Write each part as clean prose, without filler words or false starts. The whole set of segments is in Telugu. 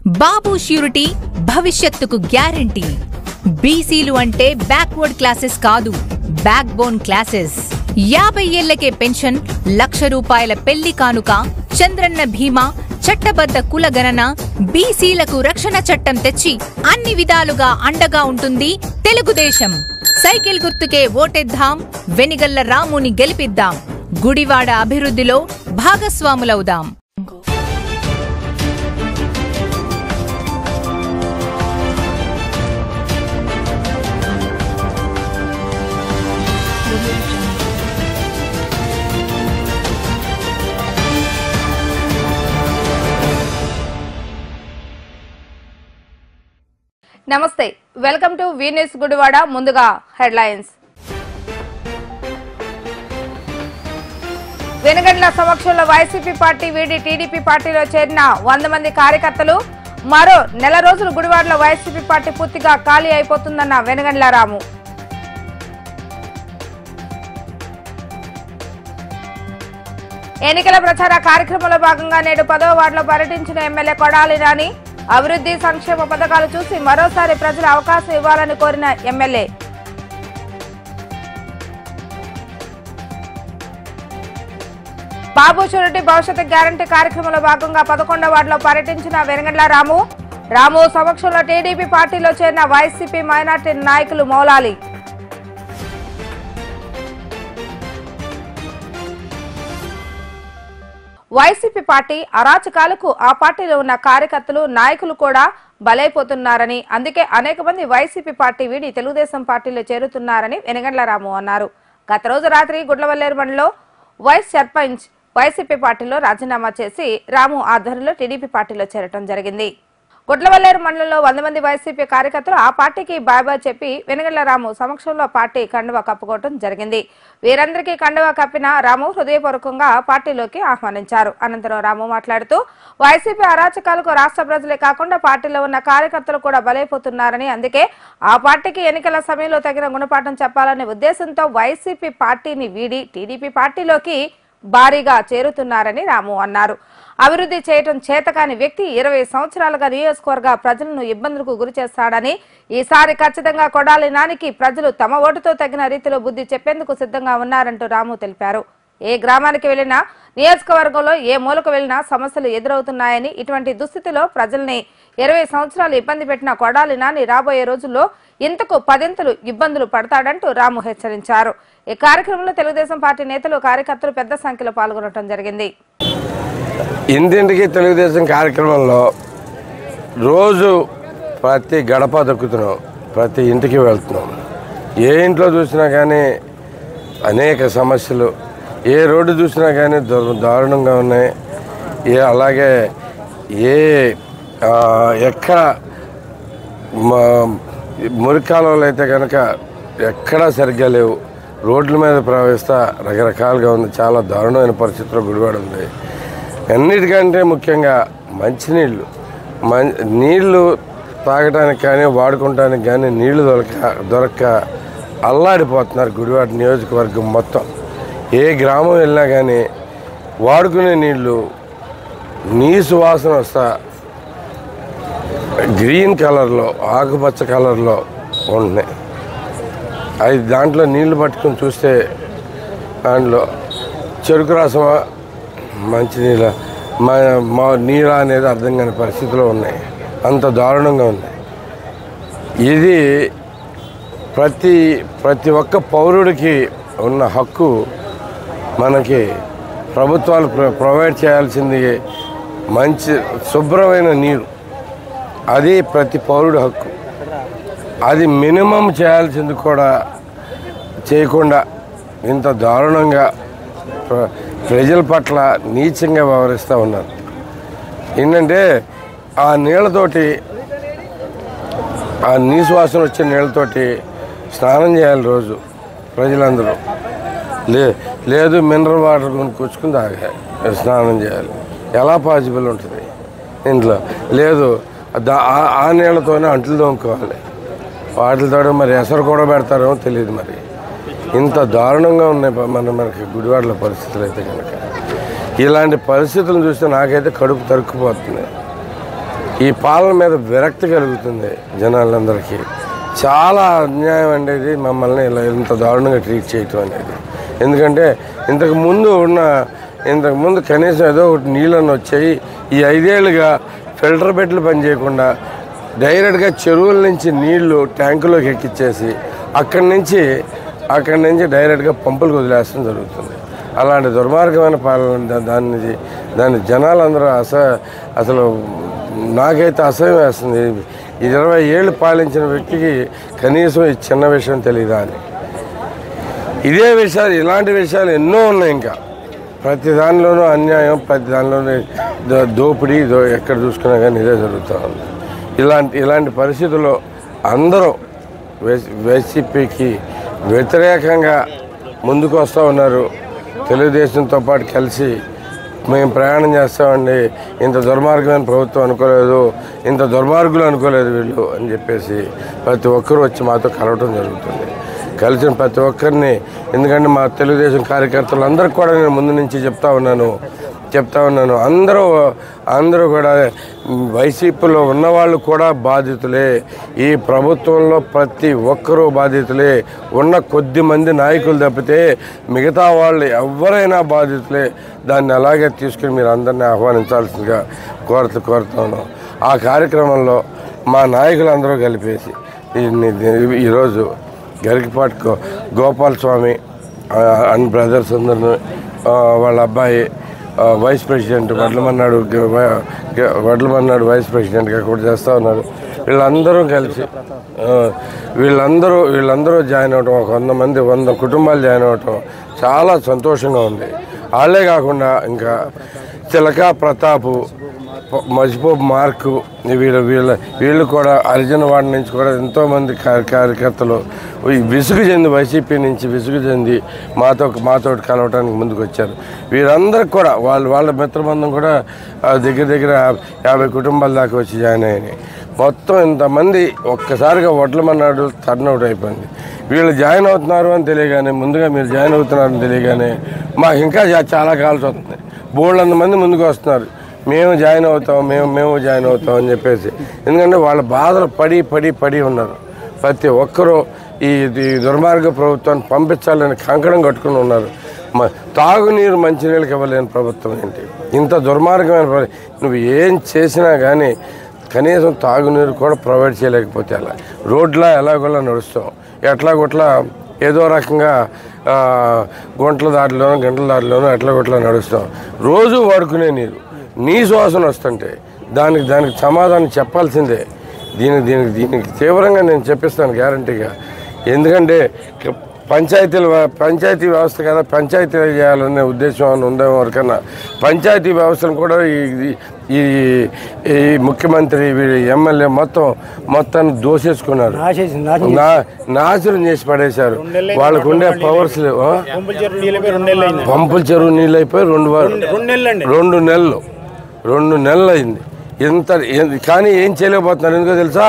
బాబు ష్యూరిటీ భవిష్యత్తుకు గ్యారంటీ. బీసీలు అంటే బ్యాక్వర్డ్ క్లాసెస్ కాదు, బ్యాక్ బోన్ క్లాసెస్. 50 ఏళ్లకే పెన్షన్, ₹1,00,000 పెళ్లి కానుక, చంద్రన్న భీమా, చట్టబద్ధ కుల గణన, బీసీలకు రక్షణ చట్టం తెచ్చి అన్ని విధాలుగా అండగా ఉంటుంది తెలుగుదేశం. సైకిల్ గుర్తుకే ఓటేద్దాం, వెనిగళ్ల రాముని గెలిపిద్దాం, గుడివాడ అభివృద్ధిలో భాగస్వాములవుదాం. నమస్తే, వెల్కమ్ టు వీన్యూస్ గుడివాడ. ముందుగా హెడ్లైన్స్. వెనుగండ్ల సమక్షంలో వైసీపీ పార్టీ వీడి టీడీపీ పార్టీలో చేరిన 100 మంది కార్యకర్తలు. మరో నెల రోజులు గుడివాడలో వైసీపీ పార్టీ పూర్తిగా ఖాళీ అయిపోతుందన్న వెనుగండ్ల రాము. ఎన్నికల ప్రచార కార్యక్రమంలో భాగంగా నేడు 10వ వార్డులో పర్యటించిన ఎమ్మెల్యే కొడాలి నాని. అభివృద్ధి సంక్షేమ పథకాలు చూసి మరోసారి ప్రజలు అవకాశం ఇవ్వాలని కోరిన ఎమ్మెల్యే. బాబు షూరిటీ భవిష్యత్తు గ్యారంటీ కార్యక్రమంలో భాగంగా 11వ వార్డులో పర్యటించిన వెనుగండ్ల రాము సమక్షంలో టీడీపీ పార్టీలో చేరిన వైసీపీ మైనార్టీ నాయకులు మౌలాలి. వైసీపీ పార్టీ అరాచకాలకు ఆ పార్టీలో ఉన్న కార్యకర్తలు, నాయకులు కూడా బలైపోతున్నారని, అందుకే అనేక మంది వైసీపీ పార్టీ వీడి తెలుగుదేశం పార్టీలో చేరుతున్నారని వెనుగండ్ల రాము అన్నారు. గత రోజు రాత్రి గుడ్లవల్లేరు మండలంలో వైస్ సర్పంచ్ వైసీపీ పార్టీలో రాజీనామా చేసి రాము ఆధ్వర్యంలో టీడీపీ పార్టీలో చేరటం జరిగింది. గుడ్లవల్లేరు మండలంలో 100 మంది వైసీపీ కార్యకర్తలు ఆ పార్టీకి బాయ్ చెప్పి వెనుగండ్ల రాము సమక్షంలో పార్టీ కండువా కప్పుకోవడం జరిగింది. వీరందరికీ కండువా కప్పిన రాము హృదయపూర్వకంగా పార్టీలోకి ఆహ్వానించారు. అనంతరం రాము మాట్లాడుతూ వైసీపీ అరాచకాలకు రాష్ట్ర ప్రజలే కాకుండా పార్టీలో ఉన్న కార్యకర్తలు కూడా బలైపోతున్నారని, అందుకే ఆ పార్టీకి ఎన్నికల సమయంలో తగిన గుణపాఠం చెప్పాలనే ఉద్దేశంతో వైసీపీ పార్టీని వీడి టీడీపీ పార్టీలోకి భారీగా చేరుతున్నారని రాము అన్నారు. అభివృద్ధి చేయటం చేతకాని వ్యక్తి 20 సంవత్సరాలుగా నియోజకవర్గ ప్రజలను ఇబ్బందులకు గురి చేస్తాడని, ఈసారి ఖచ్చితంగా కొడాలి నానికి ప్రజలు తమ ఓటుతో తగిన రీతిలో బుద్ధి చెప్పేందుకు సిద్ధంగా ఉన్నారంటూ రాము తెలిపారు. ఏ గ్రామానికి వెళ్లినా, నియోజకవర్గంలో ఏ మూలకు వెళ్లినా సమస్యలు ఎదురవుతున్నాయని, ఇటువంటి దుస్థితిలో ప్రజల్ని 20 సంవత్సరాలు ఇబ్బంది పెట్టిన కొడాలి నాని రాబోయే రోజుల్లో ఇంతకు 10 ఇబ్బందులు పడతాడంటూ రాము హెచ్చరించారు. ఈ కార్యక్రమంలో తెలుగుదేశం పార్టీ నేతలు, కార్యకర్తలు పెద్ద సంఖ్యలో పాల్గొనడం జరిగింది. ఇంటింటికి తెలుగుదేశం కార్యక్రమంలో రోజు ప్రతి గడప దొక్కుతున్నాం, ప్రతి ఇంటికి వెళ్తున్నాం. ఏ ఇంట్లో చూసినా కానీ అనేక సమస్యలు, ఏ రోడ్డు చూసినా కానీ దారుణంగా ఉన్నాయి. అలాగే ఎక్కడ మురికాలంలో అయితే కనుక ఎక్కడా సరిగ్గా లేవు. రోడ్ల మీద ప్రవేశిస్తా రకరకాలుగా ఉంది. చాలా దారుణమైన పరిస్థితుల్లో గుడివాడ ఉంది. అన్నిటికంటే ముఖ్యంగా మంచినీళ్ళు, నీళ్లు తాగడానికి కానీ వాడుకోవడానికి కానీ నీళ్లు దొరక్క అల్లాడిపోతున్నారు గుడివాడ నియోజకవర్గం మొత్తం. ఏ గ్రామం వెళ్ళినా కానీ వాడుకునే నీళ్లు నీసు వాసన వస్తా గ్రీన్ కలర్లో, ఆకుపచ్చ కలర్లో ఉంటున్నాయి. అది దాంట్లో నీళ్లు పట్టుకుని చూస్తే దాంట్లో చెరుకు రసమా మంచినీళ్ళ నీళ్ళ అనేది అర్థం కాని పరిస్థితిలో ఉన్నాయి. అంత దారుణంగా ఉంది. ఇది ప్రతి ఒక్క పౌరుడికి ఉన్న హక్కు. మనకి ప్రభుత్వాలు ప్రొవైడ్ చేయాల్సింది మంచి శుభ్రమైన నీరు. అది ప్రతి పౌరుడి హక్కు. అది మినిమం చేయాల్సింది కూడా చేయకుండా ఇంత దారుణంగా ప్రజల పట్ల నీచంగా వ్యవహరిస్తూ ఉన్నారు. ఏంటంటే ఆ నీళ్ళతోటి, ఆ నీసువాసన వచ్చే నీళ్ళతోటి స్నానం చేయాలి రోజు ప్రజలందరూ. లేదు మినరల్ వాటర్ కొనుక్కొచ్చుకుని తాగాలి, స్నానం చేయాలి. ఎలా పాసిబుల్ ఉంటుంది ఇంట్లో? లేదు ఆ నీళ్ళతోనే అంట్లు తోముకోవాలి. వాటితో మరి ఎసరు కూడా పెడతారేమో తెలియదు. మరి ఇంత దారుణంగా ఉన్నాయి మనకి గుడివాడలో పరిస్థితులు అయితే కనుక. ఇలాంటి పరిస్థితులను చూస్తే నాకైతే కడుపు తరుక్కుపోతుంది. ఈ పాలన మీద విరక్తి కలుగుతుంది జనాలందరికీ. చాలా అన్యాయం అనేది మమ్మల్ని ఇలా ఇంత దారుణంగా ట్రీట్ చేయటం అనేది. ఎందుకంటే ఇంతకుముందు కనీసం ఏదో ఒకటి నీళ్ళని వచ్చాయి. ఈ 5 ఏళ్ళుగా ఫిల్టర్ బెడ్లు పనిచేయకుండా డైరెక్ట్గా చెరువుల నుంచి నీళ్లు ట్యాంకులోకి ఎక్కిచ్చేసి అక్కడి నుంచి డైరెక్ట్గా పంపులకు వదిలేస్తడం జరుగుతుంది. అలాంటి దుర్మార్గమైన పాలన దాన్ని జనాలందరూ అసలు నాకైతే అసహ్యం వేస్తుంది. 20 ఏళ్ళు పాలించిన వ్యక్తికి కనీసం ఈ చిన్న విషయం తెలియదా అని. ఇదే విషయాలు, ఇలాంటి విషయాలు ఎన్నో ఉన్నాయి. ఇంకా ప్రతి దానిలోనూ అన్యాయం, ప్రతి దానిలోనూ దోపిడీ, ఎక్కడ చూసుకున్నా కానీ ఇదే జరుగుతూ ఉంది. ఇలాంటి పరిస్థితుల్లో అందరూ వైసీపీకి వ్యతిరేకంగా ముందుకు వస్తూ ఉన్నారు. తెలుగుదేశంతో పాటు కలిసి మేము ప్రయాణం చేస్తామండి, ఇంత దుర్మార్గమైన ప్రభుత్వం అనుకోలేదు, ఇంత దుర్మార్గులు అనుకోలేదు వీళ్ళు అని చెప్పేసి ప్రతి ఒక్కరూ వచ్చి మాతో కలవటం జరుగుతుంది. కలిసిన ప్రతి ఒక్కరిని, ఎందుకంటే మా తెలుగుదేశం కార్యకర్తలు అందరికీ కూడా నేను ముందు నుంచి చెప్తా ఉన్నాను. అందరూ కూడా వైసీపీలో ఉన్నవాళ్ళు కూడా బాధితులే. ఈ ప్రభుత్వంలో ప్రతి ఒక్కరూ బాధితులే. ఉన్న కొద్ది మంది నాయకులు తప్పితే మిగతా వాళ్ళు ఎవరైనా బాధితులే. దాన్ని అలాగే తీసుకుని మీరు అందరినీ ఆహ్వానించాల్సిందిగా కోరుతాను. ఆ కార్యక్రమంలో మా నాయకులందరూ కలిపేసి ఈరోజు గరికపాటి గోపాల్ స్వామి అండ్ బ్రదర్స్ అందరినీ, వాళ్ళ అబ్బాయి వైస్ ప్రెసిడెంట్ వడ్లమన్నాడు వైస్ ప్రెసిడెంట్గా కూడా చేస్తూ ఉన్నారు. వీళ్ళందరూ కలిసి వీళ్ళందరూ జాయిన్ అవ్వటం, 100 కుటుంబాలు జాయిన్ అవ్వటం చాలా సంతోషంగా ఉంది. వాళ్ళే కాకుండా ఇంకా చిలక ప్రతాపు, మజిపోపు మార్కు, వీళ్ళు కూడా హరిజనవాడ నుంచి కూడా ఎంతోమంది కార్యకర్తలు వైసీపీ నుంచి విసుగు చెంది మాతో కలవటానికి ముందుకు వచ్చారు. వీరందరికి కూడా వాళ్ళ మిత్రబంధం కూడా దగ్గర 50 కుటుంబాల దాకా వచ్చి జాయిన్ అయ్యాయి. మొత్తం ఇంతమంది ఒక్కసారిగా వడ్లమన్నాడు టర్న్అవుట్ అయిపోయింది. వీళ్ళు జాయిన్ అవుతున్నారు అని తెలియగానే, ముందుగా మీరు జాయిన్ అవుతున్నారని తెలియగానే మాకు ఇంకా చాలా కాల్సి వస్తుంది. బోళ్ళంత మంది ముందుకు వస్తున్నారు, మేము జాయిన్ అవుతాం అని చెప్పేసి. ఎందుకంటే వాళ్ళ బాధలు పడి ఉన్నారు. ప్రతి ఒక్కరూ ఈ దుర్మార్గ ప్రభుత్వాన్ని పంపించాలని కంకణం కట్టుకుని ఉన్నారు. తాగునీరు మంచినీళ్ళకి ఇవ్వలేని ప్రభుత్వం ఏంటి? ఇంత దుర్మార్గమైన నువ్వు ఏం చేసినా కానీ కనీసం తాగునీరు కూడా ప్రొవైడ్ చేయలేకపోతే అలా రోడ్లా ఎలాగోలా నడుస్తాం, ఎట్లాగొట్లా ఏదో రకంగా గంటల దారిలోనూ ఎట్లాగొట్లా నడుస్తాం. రోజు వాడుకునే నీరు నీ శ్వాసన వస్తుంటే దానికి సమాధానం చెప్పాల్సిందే. దీనికి తీవ్రంగా నేను చెప్పిస్తాను గ్యారంటీగా. ఎందుకంటే పంచాయతీ వ్యవస్థ కదా, పంచాయతీ చేయాలనే ఉద్దేశం అని ఉందేమో వరకన్నా పంచాయతీ వ్యవస్థను కూడా ఈ ముఖ్యమంత్రి ఎమ్మెల్యే మొత్తాన్ని దోసేసుకున్నారు, నాశనం చేసి పడేశారు. వాళ్ళకు ఉండే పవర్స్ లేవు. పంపుల చెరువు నీళ్ళు అయిపోయి 2 నెలలు అయింది. కానీ ఏం చేయలేకపోతున్నారు. ఎందుకో తెలుసా?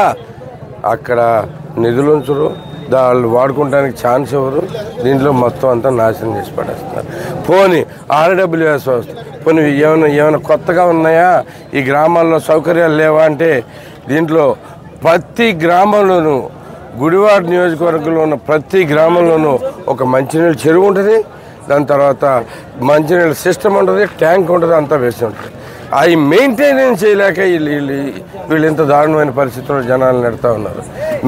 అక్కడ నిధులు ఉంచరు, వాళ్ళు వాడుకోవడానికి ఛాన్స్ ఎవరు, దీంట్లో మొత్తం అంతా నాశనం చేసి పడేస్తున్నారు. పోనీ ఆర్డబ్ల్యూఎస్ వ్యవస్థ, పోనీ ఏమైనా కొత్తగా ఉన్నాయా? ఈ గ్రామాల్లో సౌకర్యాలు లేవా అంటే దీంట్లో ప్రతి గ్రామంలోనూ, గుడివాడ నియోజకవర్గంలో ఉన్న ప్రతి గ్రామంలోనూ ఒక మంచినీళ్ళ చెరువు ఉంటుంది, దాని తర్వాత మంచినీళ్ళ సిస్టమ్ ఉంటుంది, ట్యాంక్ ఉంటుంది, అంతా వేసి ఉంటుంది. అవి మెయింటెనెన్స్ చేయలేక వీళ్ళు ఇంత దారుణమైన పరిస్థితుల్లో జనాలు నెడతా ఉన్నారు.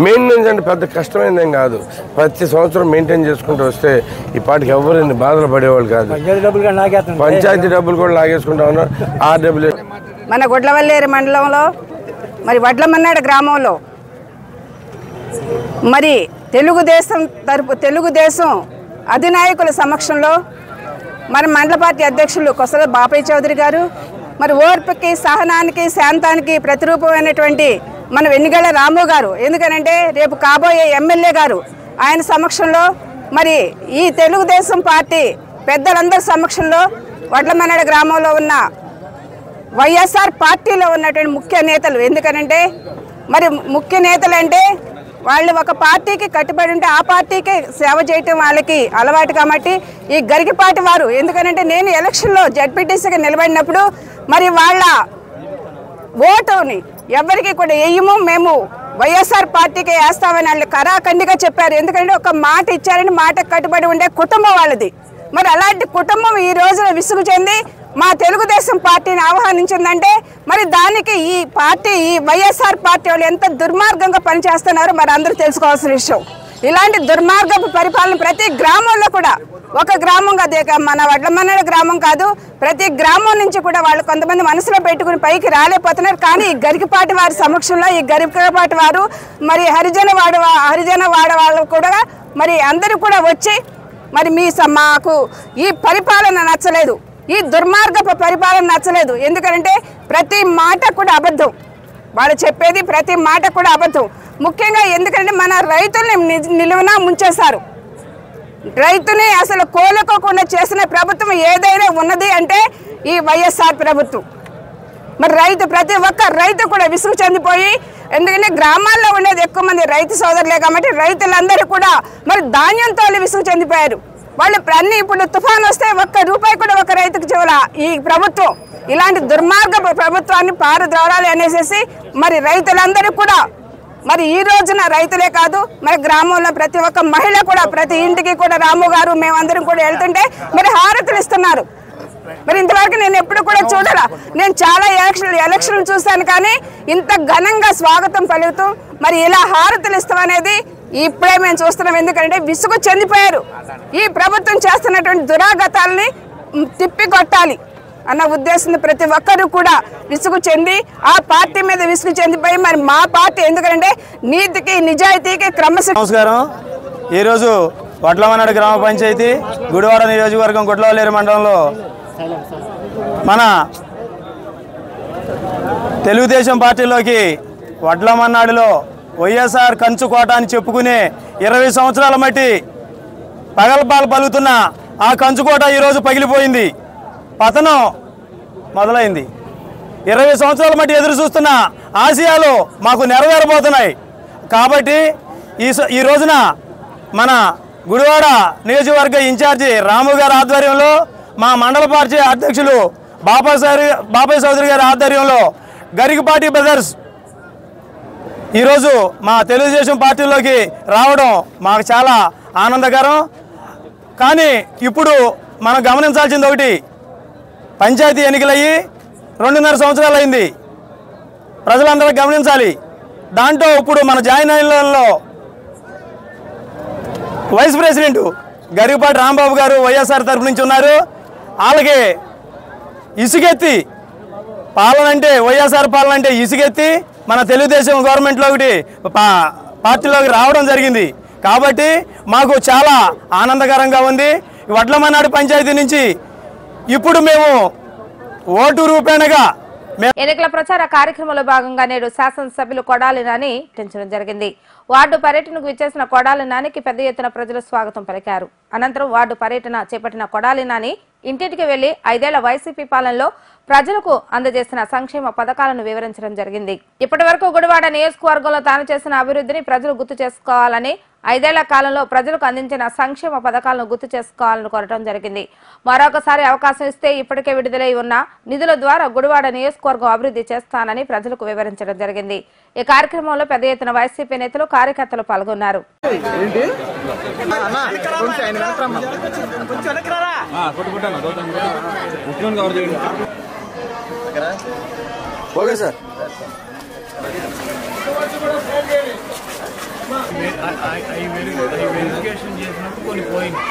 మెయింటెనెన్స్ అంటే పెద్ద కష్టమైనదేం కాదు. ప్రతి సంవత్సరం మెయింటైన్ చేసుకుంటూ వస్తే ఈ పాటికి ఎవరు ఇన్ని బాధలు పడేవాళ్ళు కాదు. పంచాయతీ డబ్బులు కూడా లాగేసుకుంటా ఉన్నారు. ఆర్డబ్ల్యూ మన గుడ్లవల్లేరు మండలంలో మరి వడ్లమన్నాడు గ్రామంలో మరి తెలుగుదేశం అధినాయకుల సమక్షంలో మన మండల పార్టీ అధ్యక్షులు కొసల బాపయ్య చౌదరి గారు, మరి ఓర్పుకి, సహనానికి, శాంతానికి ప్రతిరూపమైనటువంటి మన వెన్నిగళ్ల రాము గారు, ఎందుకనంటే రేపు కాబోయే ఎమ్మెల్యే గారు, ఆయన సమక్షంలో మరి ఈ తెలుగుదేశం పార్టీ పెద్దలందరి సమక్షంలో వడ్లమన్నాడు గ్రామంలో ఉన్న వైఎస్ఆర్ పార్టీలో ఉన్నటువంటి ముఖ్య నేతలు, ఎందుకనంటే మరి ముఖ్య నేతలు అంటే వాళ్ళు ఒక పార్టీకి కట్టుబడి ఉంటే ఆ పార్టీకి సేవ చేయటం వాళ్ళకి అలవాటు. కాబట్టి ఈ గరికపాటి వారు, ఎందుకనంటే నేను ఎలక్షన్లో జడ్పీటీసీగా నిలబడినప్పుడు మరి వాళ్ళ ఓటుని ఎవరికి కూడా వేయము, మేము వైఎస్ఆర్ పార్టీకి వేస్తామని వాళ్ళు కరాఖండిగా చెప్పారు. ఎందుకంటే ఒక మాట ఇచ్చారని మాట కట్టుబడి ఉండే కుటుంబం వాళ్ళది. మరి అలాంటి కుటుంబం ఈ రోజున విసుగు చెంది మా తెలుగుదేశం పార్టీని ఆహ్వానించిందంటే మరి దానికి ఈ పార్టీ, ఈ వైఎస్ఆర్ పార్టీ వాళ్ళు ఎంత దుర్మార్గంగా పనిచేస్తున్నారో మరి అందరూ తెలుసుకోవాల్సిన విషయం. ఇలాంటి దుర్మార్గపు పరిపాలన ప్రతి గ్రామంలో కూడా, ఒక గ్రామం కాదే, మన వడ్లమన్నడ గ్రామం కాదు, ప్రతి గ్రామం నుంచి కూడా వాళ్ళు కొంతమంది మనసులో పెట్టుకుని పైకి రాలేకపోతున్నారు. కానీ ఈ గరికపాటి వారి సమక్షంలో ఈ గరికపాటి వారు మరి హరిజన వాడ వాళ్ళు కూడా మరి అందరూ కూడా వచ్చి మరి మాకు ఈ పరిపాలన నచ్చలేదు, ఈ దుర్మార్గపు పరిపాలన నచ్చలేదు. ఎందుకంటే ప్రతి మాట కూడా అబద్ధం, వాళ్ళు చెప్పేది ప్రతి మాట కూడా అబద్ధం. ముఖ్యంగా ఎందుకంటే మన రైతుల్ని నిలువునా ముంచేశారు. రైతుని అసలు కోలుకోకుండా చేసిన ప్రభుత్వం ఏదైనా ఉన్నది అంటే ఈ వైఎస్ఆర్ ప్రభుత్వం. మరి ప్రతి ఒక్క రైతు కూడా విసుగు చెందిపోయి, ఎందుకంటే గ్రామాల్లో ఉండేది ఎక్కువ మంది రైతు సోదరులే కాబట్టి రైతులందరూ కూడా మరి ధాన్యంతో విసుగు చెందిపోయారు. వాళ్ళు అన్ని ఇప్పుడు తుఫాన్ వస్తే ఒక్క రూపాయి కూడా ఒక రైతుకు చెవుల ఈ ప్రభుత్వం. ఇలాంటి దుర్మార్గ ప్రభుత్వాన్ని పారద్రోరాలి అనేసి మరి రైతులందరూ కూడా మరి ఈ రోజున రైతులే కాదు మరి గ్రామంలో ప్రతి ఒక్క మహిళ కూడా ప్రతి ఇంటికి కూడా రాము గారు మేమందరం కూడా వెళ్తుంటే మరి హారతులు ఇస్తున్నారు. మరి ఇంతవరకు నేను ఎప్పుడు కూడా చూడాల. నేను చాలా ఎలక్షన్లు చూశాను కానీ ఇంత ఘనంగా స్వాగతం పలుకుతూ మరి ఇలా హారతులు ఇస్తాం అనేది ఇప్పుడే మేము చూస్తున్నాం. ఎందుకంటే విసుగు చెందిపోయారు. ఈ ప్రభుత్వం చేస్తున్నటువంటి దురాగతాలని తిప్పికొట్టాలి అన్న ఉద్దేశంతో ప్రతి ఒక్కరూ కూడా విసుగు చెంది ఆ పార్టీ మీద విసుగు చెందిపోయి మరి మా పార్టీ ఎందుకంటే నీతికి నిజాయితీకి క్రమశిక్షణ. నమస్కారం. ఈరోజు వడ్లమన్నాడు గ్రామ పంచాయతీ గుడివాడ నియోజకవర్గం గుడ్లవల్లేరు మండలంలో మన తెలుగుదేశం పార్టీలోకి వడ్లమన్నాడులో వైఎస్ఆర్ కంచుకోట అని చెప్పుకునే 20 సంవత్సరాల మట్టి పగలపాలు పలుకుతున్న ఆ కంచుకోట ఈరోజు పగిలిపోయింది, పతనం మొదలైంది. 20 సంవత్సరాల మట్టి ఎదురు చూస్తున్న ఆశయాలు మాకు నెరవేరబోతున్నాయి. కాబట్టి ఈ రోజున మన గుడివాడ నియోజకవర్గ ఇన్ఛార్జి రాము గారి ఆధ్వర్యంలో, మా మండల పార్టీ అధ్యక్షులు బాబాయ్ చౌదరి గారి ఆధ్వర్యంలో గరికపాటి బ్రదర్స్ ఈరోజు మా తెలుగుదేశం పార్టీలోకి రావడం మాకు చాలా ఆనందకరం. కానీ ఇప్పుడు మనం గమనించాల్సింది ఒకటి, పంచాయతీ ఎన్నికలయ్యి 2.5 సంవత్సరాలు అయింది. ప్రజలందరూ గమనించాలి. దాంట్లో ఇప్పుడు మన జాయిన్ అయినలో వైస్ ప్రెసిడెంట్ గరికపాటి రాంబాబు గారు వైఎస్ఆర్ తరఫు నుంచి ఉన్నారు. వాళ్ళకి ఇసుకెత్తి పాలన అంటే వైఎస్ఆర్ పాలన అంటే ఇసుకెత్తి మన తెలుగుదేశం గవర్నమెంట్లో ఒకటి పార్టీలోకి రావడం జరిగింది. కాబట్టి మాకు చాలా ఆనందకరంగా ఉంది. వడ్లమన్నాడు పంచాయతీ నుంచి ఇప్పుడు మేము ఓటు రూపేణగా ఎన్నికల ప్రచార కార్యక్రమంలో భాగంగా నేడు శాసనసభ్యులు కొడాలి నాని పర్యటించడం జరిగింది. వార్డు పర్యటనకు విచ్చేసిన కొడాలి నానికి పెద్ద ఎత్తున ప్రజలు స్వాగతం పలికారు. అనంతరం వార్డు పర్యటన చేపట్టిన కొడాలి నాని ఇంటింటికి వెళ్లి 5 ఏళ్ల వైసీపీ పాలనలో ప్రజలకు అందజేసిన సంక్షేమ పథకాలను వివరించడం జరిగింది. ఇప్పటి వరకు గుడివాడ నియోజకవర్గంలో తాను చేసిన అభివృద్ధిని ప్రజలు గుర్తు చేసుకోవాలని, 5 ఏళ్ల కాలంలో ప్రజలకు అందించిన సంక్షేమ పథకాలను గుర్తు చేసుకోవాలని కోరడం జరిగింది. మరొకసారి అవకాశం ఇస్తే ఇప్పటికే విడుదలై ఉన్న నిధుల ద్వారా గుడివాడ నియోజకవర్గం అభివృద్ధి చేస్తానని ప్రజలకు వివరించడం జరిగింది. ఈ కార్యక్రమంలో పెద్ద ఎత్తున వైసీపీ నేతలు, కార్యకర్తలు పాల్గొన్నారు. Okay sir. వెరిఫికేషన్ చేసినప్పుడు కొన్ని పోయింది.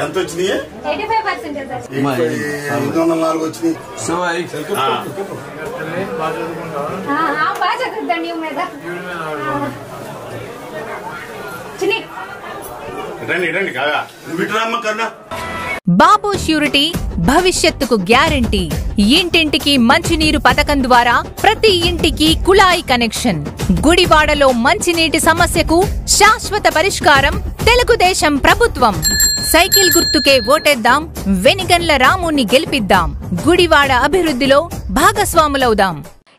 ఎంత వచ్చినాయి? 504 వచ్చినాయి. రండి కాగా విట్రామ్మ కన్నా. బాబు ష్యూరిటీ భవిష్యత్తుకు గ్యారంటీ. ఇంటింటికి మంచినీరు పథకం ద్వారా ప్రతి ఇంటికి కుళాయి కనెక్షన్. గుడివాడలో మంచినీటి సమస్యకు శాశ్వత పరిష్కారం తెలుగుదేశం ప్రభుత్వం. సైకిల్ గుర్తుకే ఓటేద్దాం, వెనిగండ్ల రాముని గెలిపిద్దాం, గుడివాడ అభివృద్ధిలో భాగస్వాములవుదాం.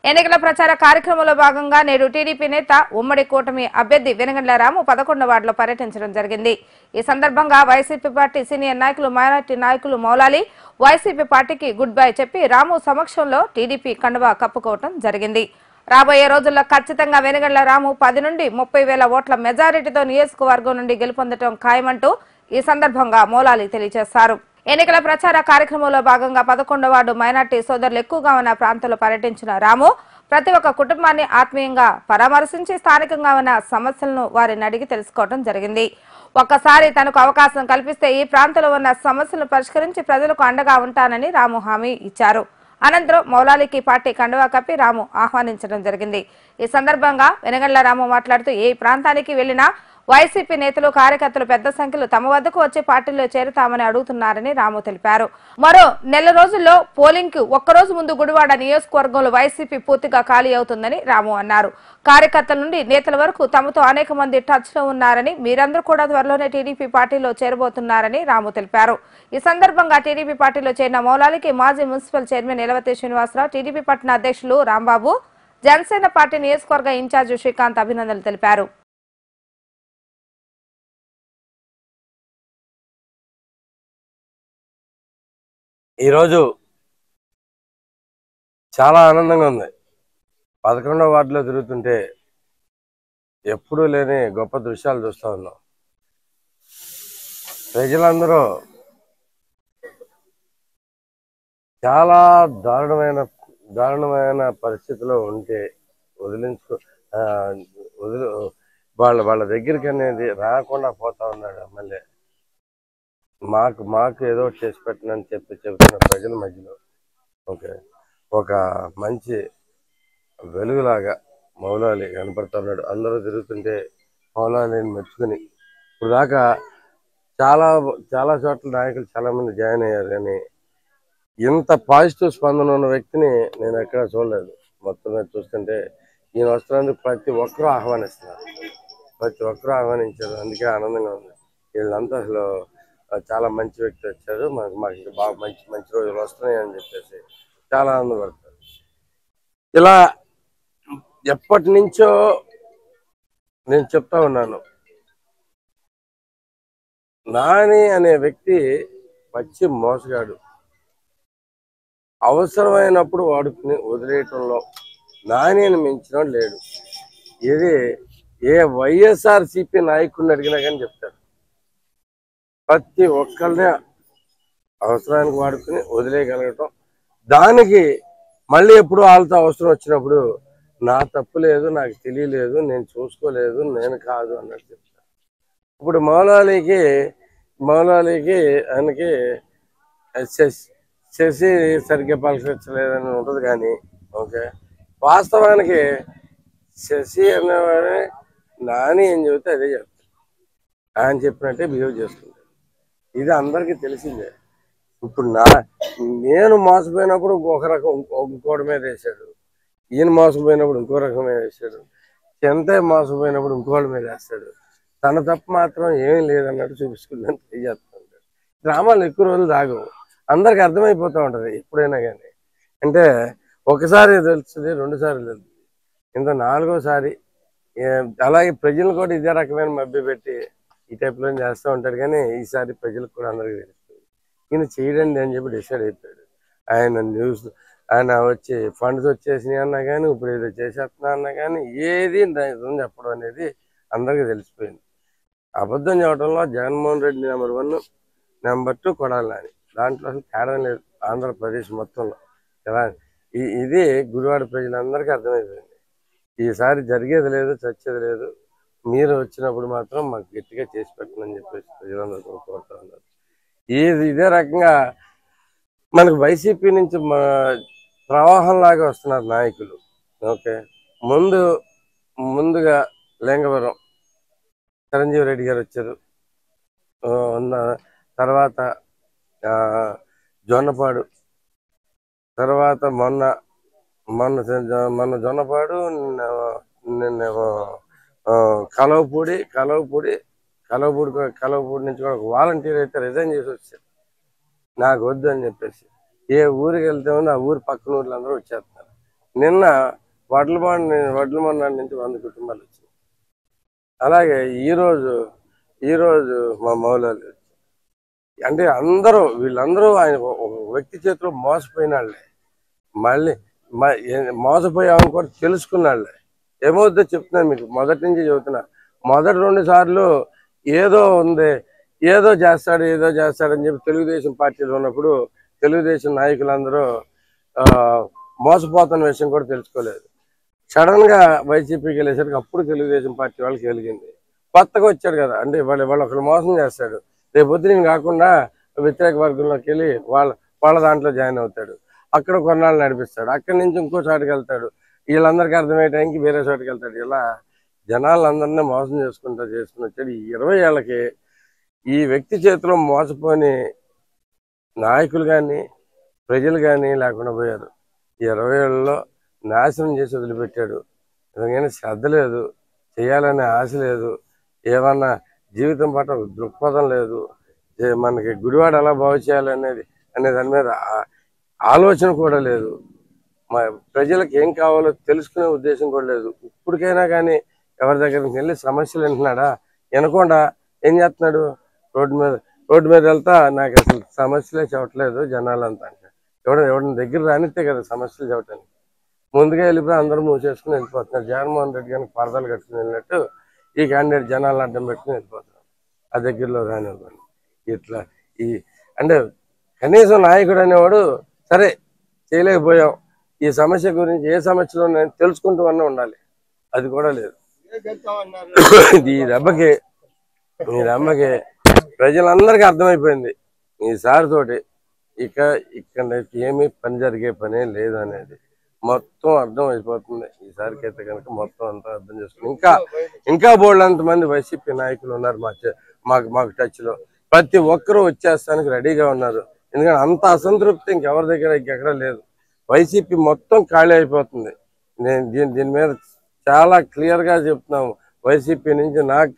ఎన్నికల ప్రచార కార్యక్రమంలో భాగంగా నేడు టీడీపీ నేత ఉమ్మడి కూటమి అభ్యర్థి వెనిగండ్ల రాము 11వ వార్డులో పర్యటించడం జరిగింది. ఈ సందర్భంగా వైసీపీ పార్టీ సీనియర్ నాయకులు, మైనార్టీ నాయకులు మౌలాలి వైసీపీ పార్టీకి గుడ్ బై చెప్పి రాము సమక్షంలో టీడీపీ కండువా కప్పుకోవడం జరిగింది. రాబోయే రోజుల్లో ఖచ్చితంగా వెనిగండ్ల రాము 10 నుండి 30,000 ఓట్ల మెజారిటీతో నియోజకవర్గం నుండి గెలుపొందడం ఖాయమంటూ ఈ సందర్భంగా మౌలాలి తెలియజేశారు. ఎన్నికల ప్రచార కార్యక్రమంలో భాగంగా 11వ వార్డు మైనార్టీ సోదరులు ఎక్కువగా ఉన్న ప్రాంతంలో పర్యటించిన రాము ప్రతి ఒక్క కుటుంబాన్ని ఆత్మీయంగా పరామర్శించి స్థానికంగా ఉన్న సమస్యలను వారిని అడిగి తెలుసుకోవడం జరిగింది. ఒక్కసారి తనకు అవకాశం కల్పిస్తే ఈ ప్రాంతంలో ఉన్న సమస్యలను పరిష్కరించి ప్రజలకు అండగా ఉంటానని రాము హామీ ఇచ్చారు. అనంతరం మౌలాలికి పార్టీ కండువా కప్పి రాము ఆహ్వానించడం జరిగింది. ఈ సందర్భంగా వెనిగండ్ల రాము మాట్లాడుతూ ఏ ప్రాంతానికి వెళ్లినా వైసీపీ నేతలు, కార్యకర్తలు పెద్ద సంఖ్యలో తమ వద్దకు వచ్చి పార్టీలో చేరుతామని అడుగుతున్నారని రాము తెలిపారు. మరో నెల రోజుల్లో పోలింగ్ కు ఒక్కరోజు ముందు గుడివాడ నియోజకవర్గంలో వైసీపీ పూర్తిగా ఖాళీ అవుతుందని రాము అన్నారు. కార్యకర్తల నుండి నేతల వరకు తమతో అనేక మంది టచ్ లో ఉన్నారని, మీరందరూ కూడా త్వరలోనే టీడీపీ పార్టీలో చేరబోతున్నారని రాము తెలిపారు. ఈ సందర్భంగా టీడీపీ పార్టీలో చేరిన మౌలాలికి మాజీ municipal chairman Elavathi Srinivasarao, TDP పట్టణ అధ్యక్షులు రాంబాబు, జనసేన పార్టీ నియోజకవర్గ ఇన్ఛార్జి శ్రీకాంత్ అభినందనలు తెలిపారు. ఈరోజు చాలా ఆనందంగా ఉంది. 11వ వార్డులో తిరుగుతుంటే ఎప్పుడూ లేని గొప్ప దృశ్యాలు చూస్తూ ఉన్నాం. ప్రజలందరూ చాలా దారుణమైన పరిస్థితిలో ఉంటే వాళ్ళ దగ్గరికి అనేది రాకుండా పోతా ఉన్నాడు ఎమ్మెల్యే. మాకు ఏదో చేసి పెట్టనని చెప్తున్న ప్రజల మధ్యలో ఒక మంచి వెలుగులాగా మౌలాలి కనపడుతున్నాడు. అందరూ తిరుగుతుంటే మౌలాలిని మెచ్చుకుని ఇప్పుడు దాకా చాలా చోట్ల నాయకులు చాలా మంది జాయిన్ అయ్యారు, కానీ ఇంత పాజిటివ్ స్పందన ఉన్న వ్యక్తిని నేను ఎక్కడా చూడలేదు. మొత్తం మీద చూస్తుంటే ఈయన వస్తున్నందుకు ప్రతి ఒక్కరూ ఆహ్వానిస్తున్నారు, ప్రతి ఒక్కరూ ఆహ్వానించారు. అందుకే ఆనందంగా ఉంది. వీళ్ళంతా అసలు చాలా మంచి వ్యక్తి వచ్చారు, మాకు ఇంకా బాగా మంచి రోజులు వస్తున్నాయని చెప్పేసి చాలా ఆనందపడతారు. ఇలా ఎప్పటి నుంచో నేను చెప్తా ఉన్నాను, నాని అనే వ్యక్తి పచ్చి మోసగాడు. అవసరమైనప్పుడు వాడుకుని వదిలేయటంలో నానిని మించిన లేడు. ఇది ఏ వైఎస్ఆర్సీపీ నాయకుడిని అడిగినా కానీ చెప్తారు. ప్రతి ఒక్కరినే అవసరానికి వాడుకుని వదిలేయగలగటం, దానికి మళ్ళీ ఎప్పుడు వాళ్ళతో అవసరం వచ్చినప్పుడు నా తప్పు లేదు, నాకు తెలియలేదు, నేను చూసుకోలేదు, నేను కాదు అన్నట్టు చెప్తాను. ఇప్పుడు మౌలాలికి ఆయనకి శశి సరిగ్గా పలకరించలేదని ఉంటుంది, కానీ వాస్తవానికి శశి అనేవాడే నాని ఏం చెబితే అదే చెప్తాడు, ఆయన చెప్పినట్టే బిహేవ్ చేస్తుంది. ఇది అందరికీ తెలిసిందే. ఇప్పుడు నేను మోసపోయినప్పుడు ఒక రకం ఇంకోటి మీద వేసాడు, ఈయన మోసపోయినప్పుడు ఇంకో రకం మీద వేసాడు, చెంతయ్య మోసపోయినప్పుడు ఇంకోటి మీద వేస్తాడు. తన తప్పు మాత్రం ఏమీ లేదన్నట్టు చూపించుకుందని తెలియజేస్తుంటాడు. డ్రామాలు ఎక్కువ రోజులు రాగవు, అందరికి అర్థమైపోతూ ఉంటుంది ఎప్పుడైనా కానీ. అంటే ఒకసారి తెలుస్తుంది, 2 సార్లు తెలుస్తుంది, ఇంత 4వసారి. అలాగే ప్రజలు కూడా ఇదే రకమైన మభ్య పెట్టి ఈ టైప్లో చేస్తూ ఉంటాడు, కానీ ఈసారి ప్రజలకు కూడా అందరికీ తెలుస్తుంది ఈయన చేయడండి అని చెప్పి డిసైడ్ అయిపోయాడు. ఆయన వచ్చి ఫండ్స్ వచ్చేసినాయి అన్నా కానీ, ఇప్పుడు ఏదో చేసేస్తున్నా అన్నా కానీ, ఏది నిజం చెప్పడం అనేది అందరికీ తెలిసిపోయింది. అబద్ధం చెప్పడంలో జగన్మోహన్ రెడ్డి నెంబర్ 1, నెంబర్ 2 కొడాలి నాని. దాంట్లో అసలు తేడా లేదు ఆంధ్రప్రదేశ్ మొత్తంలో. కదా, ఇది గుడివాడ ప్రజలందరికీ అర్థమైపోయింది. ఈసారి జరిగేది లేదు, చచ్చేది లేదు. మీరు వచ్చినప్పుడు మాత్రం మాకు గట్టిగా చేసి పెట్టమని చెప్పేసి ప్రజలందరూ కోరుతా ఉన్నారు. ఇదే రకంగా మనకు వైసీపీ నుంచి ప్రవాహంలాగా వస్తున్నారు నాయకులు. ఓకే, ముందుగా లింగవరం చిరంజీవి రెడ్డి గారు వచ్చారు. తర్వాత జొన్నపాడు, తర్వాత మొన్న జొన్నపాడు, నిన్నేమో కలవపూడి నుంచి కూడా ఒక వాలంటీర్ అయితే రిజైన్ చేసి వచ్చారు. నాకు వద్దు అని చెప్పేసి ఏ ఊరికి వెళ్తామో ఆ ఊరి పక్కన ఊర్లు అందరూ వచ్చేస్తున్నారు. నిన్న వడ్లమన్నాడు నుంచి 100 కుటుంబాలు వచ్చాయి. అలాగే ఈరోజు మా మౌలాలు అంటే వీళ్ళందరూ ఆయన ఒక వ్యక్తి చేతిలో మోసపోయిన వాళ్ళే, మళ్ళీ మోసపోయామని కూడా తెలుసుకున్నాళ్ళే. ఏమవుద్దో చెప్తున్నాను మీకు, మొదటి నుంచి చెబుతున్నా. మొదటి 2 సార్లు ఏదో ఉంది, ఏదో చేస్తాడని చెప్పి తెలుగుదేశం పార్టీలో ఉన్నప్పుడు తెలుగుదేశం నాయకులందరూ మోసపోతున్న విషయం కూడా తెలుసుకోలేదు. సడన్ గా వైసీపీకి వెళ్ళేసరికి అప్పుడు తెలుగుదేశం పార్టీ వాళ్ళకి వెలిగింది. కొత్తగా వచ్చాడు కదా, అంటే వాళ్ళు ఒకరు మోసం చేస్తాడు, రేపొద్దు నేను కాకుండా వ్యతిరేక వర్గంలోకి వెళ్ళి వాళ్ళ దాంట్లో జాయిన్ అవుతాడు, అక్కడ కొన్నాళ్ళు నడిపిస్తాడు, అక్కడి నుంచి ఇంకో చోటుకి వెళ్తాడు, వీళ్ళందరికీ అర్థమయ్యే టైంకి వేరే చోటుకి వెళ్తాడు. ఇలా జనాలందరినీ మోసం చేసుకుని వచ్చాడు. ఈ 20 ఏళ్ళకి ఈ వ్యక్తి చేతిలో మోసపోని నాయకులు కానీ ప్రజలు కానీ లేకుండా పోయారు. ఈ 20 ఏళ్ళలో నాశనం చేసి వదిలిపెట్టాడు. ఎందుకని శ్రద్ధ లేదు, చేయాలనే ఆశ లేదు, ఏమన్నా జీవితం పట్ల దృక్పథం లేదు, మనకి గుడివాడ ఎలా బాగు చేయాలనే దాని మీద ఆలోచన కూడా లేదు, ప్రజలకు ఏం కావాలో తెలుసుకునే ఉద్దేశం కూడా లేదు. ఇప్పటికైనా కానీ ఎవరి దగ్గరికి వెళ్ళి సమస్యలు వింటున్నాడా? వినకుండా ఏం చేస్తున్నాడు? రోడ్డు మీద వెళ్తా నాకు అసలు సమస్యలే చెప్పట్లేదు జనాలంతా అంటే ఎవరిని దగ్గర రానిస్తే కదా సమస్యలు చెప్పటానికి. ముందుగా వెళ్ళిపోయి అందరూ మూసేసుకుని వెళ్ళిపోతున్నారు. జగన్మోహన్ రెడ్డి గారికి పరదాలు కట్టుకుని వెళ్ళినట్టు ఈ క్యాండిడేట్ జనాలను అడ్డం పెట్టుకుని వెళ్ళిపోతున్నారు. ఆ దగ్గరలో రానివ్వండి. ఇట్లా అంటే కనీసం నాయకుడు అనేవాడు సరే చేయలేకపోయాం, ఈ సమస్య గురించి ఏ సమస్యలో నేను తెలుసుకుంటూ అన్నా ఉండాలి, అది కూడా లేదు. ఈ దెబ్బకి ప్రజలందరికీ అర్థమైపోయింది ఈసారి తోటి ఇక్కడ ఏమీ పని జరిగే పనే లేదు అనేది మొత్తం అర్థం అయిపోతుంది. ఈసారికి అయితే కనుక మొత్తం అంతా అర్థం చేసుకుని ఇంకా బోల్డ్ అంతమంది వైసీపీ నాయకులు ఉన్నారు మాకు టచ్ లో. ప్రతి ఒక్కరూ వచ్చేస్తానికి రెడీగా ఉన్నారు. ఎందుకంటే అంత అసంతృప్తి ఇంకెవరి దగ్గర ఇంకెక్కడ లేదు. వైసీపీ మొత్తం ఖాళీ అయిపోతుంది. నేను దీని మీద చాలా క్లియర్ గా చెప్తున్నాము. వైసీపీ నుంచి నాకు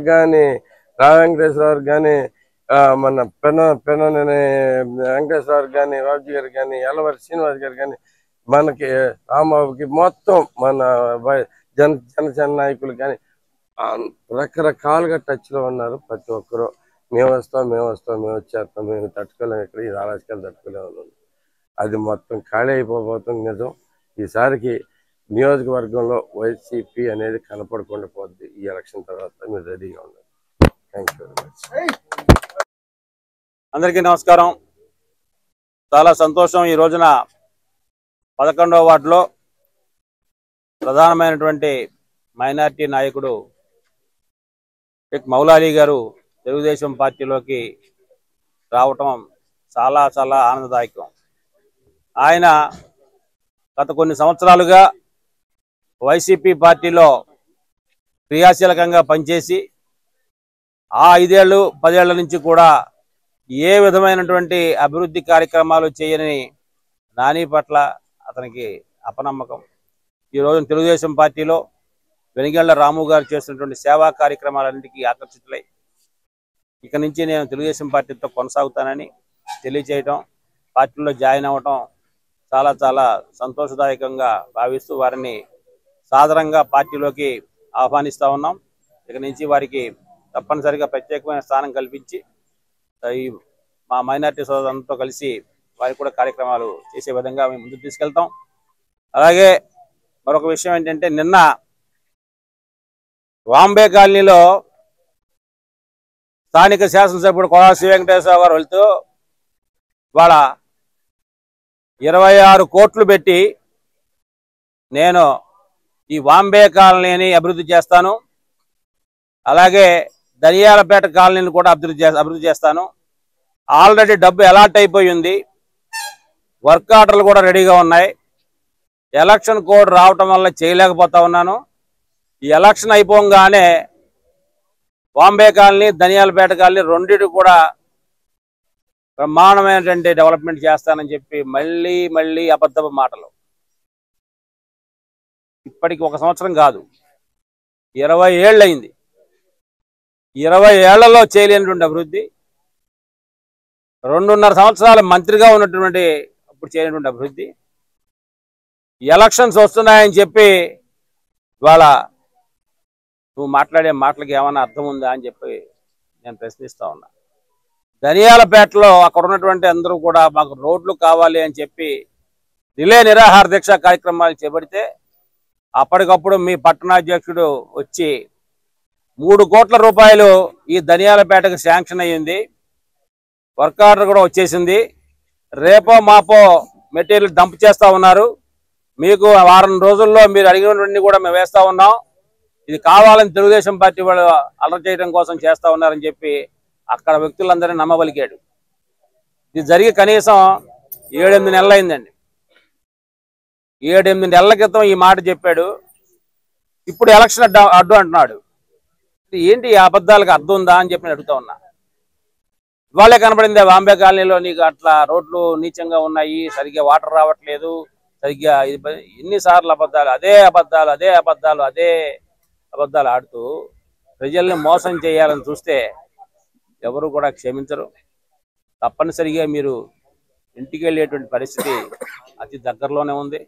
కానీ రావు వెంకటేశ్వరరావు కానీ మన పెన్ననేని వెంకటేశ్వరరావు కానీ బాబుజీ గారు కానీ ఎల్లవరి శ్రీనివాస్ గారు కానీ మనకి రాంబాబుకి మొత్తం మన జనసేన నాయకులు కానీ రకరకాలుగా టచ్ లో ఉన్నారు. ప్రతి ఒక్కరు మేము వచ్చేస్తాం, మేము తట్టుకోలేము, ఇక్కడ ఈ రాజకీయాలు తట్టుకోలేము. అది మొత్తం ఖాళీ అయిపోతుంది నిజం. ఈసారికి నియోజకవర్గంలో వైసీపీ అనేది కనపడకుండా పోద్ది. ఈ ఎలక్షన్ తర్వాత మీరు రెడీగా ఉన్నారు. Thank you very much. అందరికీ నమస్కారం. చాలా సంతోషం. ఈ రోజున 11వ వార్డులో ప్రధానమైనటువంటి మైనార్టీ నాయకుడు షేక్ మౌలాలి గారు తెలుగుదేశం పార్టీలోకి రావటం చాలా చాలా ఆనందదాయకం. ఆయన గత కొన్ని సంవత్సరాలుగా వైసీపీ పార్టీలో క్రియాశీలకంగా పనిచేసి ఆ 5 ఏళ్ళు 10 ఏళ్ల నుంచి కూడా ఏ విధమైనటువంటి అభివృద్ధి కార్యక్రమాలు చేయని నాని పట్ల అతనికి అపనమ్మకం. ఈరోజు తెలుగుదేశం పార్టీలో వెనిగళ్ల రాము గారు చేస్తున్నటువంటి సేవా కార్యక్రమాలన్నింటికీ ఆకర్షితులై ఇక నుంచి నేను తెలుగుదేశం పార్టీతో కొనసాగుతానని తెలియజేయటం, పార్టీలో జాయిన్ అవ్వటం చాలా చాలా సంతోషదాయకంగా భావిస్తూ వారిని సాదరంగా పార్టీలోకి ఆహ్వానిస్తూ ఉన్నాం. ఇక నుంచి వారికి తప్పనిసరిగా ప్రత్యేకమైన స్థానం కల్పించి ఈ మా మైనార్టీ సోదరులతో కలిసి వారికి కూడా కార్యక్రమాలు చేసే విధంగా మేము ముందుకు తీసుకెళ్తాం. అలాగే మరొక విషయం ఏంటంటే, నిన్న వాంబే కాలనీలో స్థానిక శాసనసభ్యుడు కొడాల శ్రీ వెంకటేశ్వర గారు వెళ్తూ వాళ్ళ 26 కోట్లు పెట్టి నేను ఈ వాంబే కాలనీని అభివృద్ధి చేస్తాను, అలాగే దనియాలపేట కాలనీని కూడా అభివృద్ధి చేస్తాను. ఆల్రెడీ డబ్బు అలాట్ అయిపోయింది. వర్క్ ఆర్డర్లు కూడా రెడీగా ఉన్నాయి. ఎలక్షన్ కోడ్ రావటం వల్ల చేయలేకపోతా ఉన్నాను. ఈ ఎలక్షన్ అయిపోగానే బాంబే కాలనీ, దనియాలపేట కాలనీ రెండింటి కూడా బ్రహ్మాండమైనటువంటి డెవలప్మెంట్ చేస్తానని చెప్పి మళ్ళీ అబద్ధపు మాటలు. ఇప్పటికి 1 సంవత్సరం కాదు, 20 ఏళ్ళు అయింది. 20 ఏళ్లలో చేయలేనటువంటి అభివృద్ధి, 2.5 సంవత్సరాలు మంత్రిగా ఉన్నటువంటి అప్పుడు చేయనటువంటి అభివృద్ధి, ఎలక్షన్స్ వస్తున్నాయని చెప్పి ఇవాళ నువ్వు మాట్లాడే మాటలకి ఏమైనా అర్థం ఉందా అని చెప్పి నేను ప్రశ్నిస్తా ఉన్నా. దనియాలపేటలో అక్కడ ఉన్నటువంటి అందరూ కూడా మాకు రోడ్లు కావాలి అని చెప్పి రిలే నిరాహార దీక్ష కార్యక్రమాలు చేపడితే అప్పటికప్పుడు మీ పట్టణాధ్యక్షుడు వచ్చి 3 కోట్ల రూపాయలు ఈ దనియాలపేటకు శాంక్షన్ అయ్యింది. వర్క్ ఆర్డర్ కూడా వచ్చేసింది. రేపో మాపో మెటీరియల్ డంప్ చేస్తూ ఉన్నారు. మీకు వారం రోజుల్లో మీరు అడిగినవన్నీ కూడా మేము వేస్తూ ఉన్నాం. ఇది కావాలని తెలుగుదేశం పార్టీ వాళ్ళు అలర్ట్ చేయడం కోసం చేస్తూ ఉన్నారని చెప్పి అక్కడ వ్యక్తులందరినీ నమ్మబలికాడు. ఇది జరిగి కనీసం 7-8 నెలలు అయిందండి. 7-8 నెలల క్రితం ఈ మాట చెప్పాడు. ఇప్పుడు ఎలక్షన్ అడ్డు అంటున్నాడు. ఏంటి ఈ అబద్ధాలకు అర్థం ఉందా అని చెప్పి అడుగుతా ఉన్నా. ఇవాళే కనపడింది బాంబే కాలనీలో నీకు అట్లా రోడ్లు నీచంగా ఉన్నాయి, సరిగ్గా వాటర్ రావట్లేదు, సరిగ్గా ఎన్నిసార్లు అబద్ధాలు, అదే అబద్ధాలు ఆడుతూ ప్రజల్ని మోసం చేయాలని చూస్తే ఎవరు కూడా క్షమించరు. తప్పనిసరిగా మీరు ఇంటికి వెళ్ళేటువంటి పరిస్థితి అతి దగ్గరలోనే ఉంది.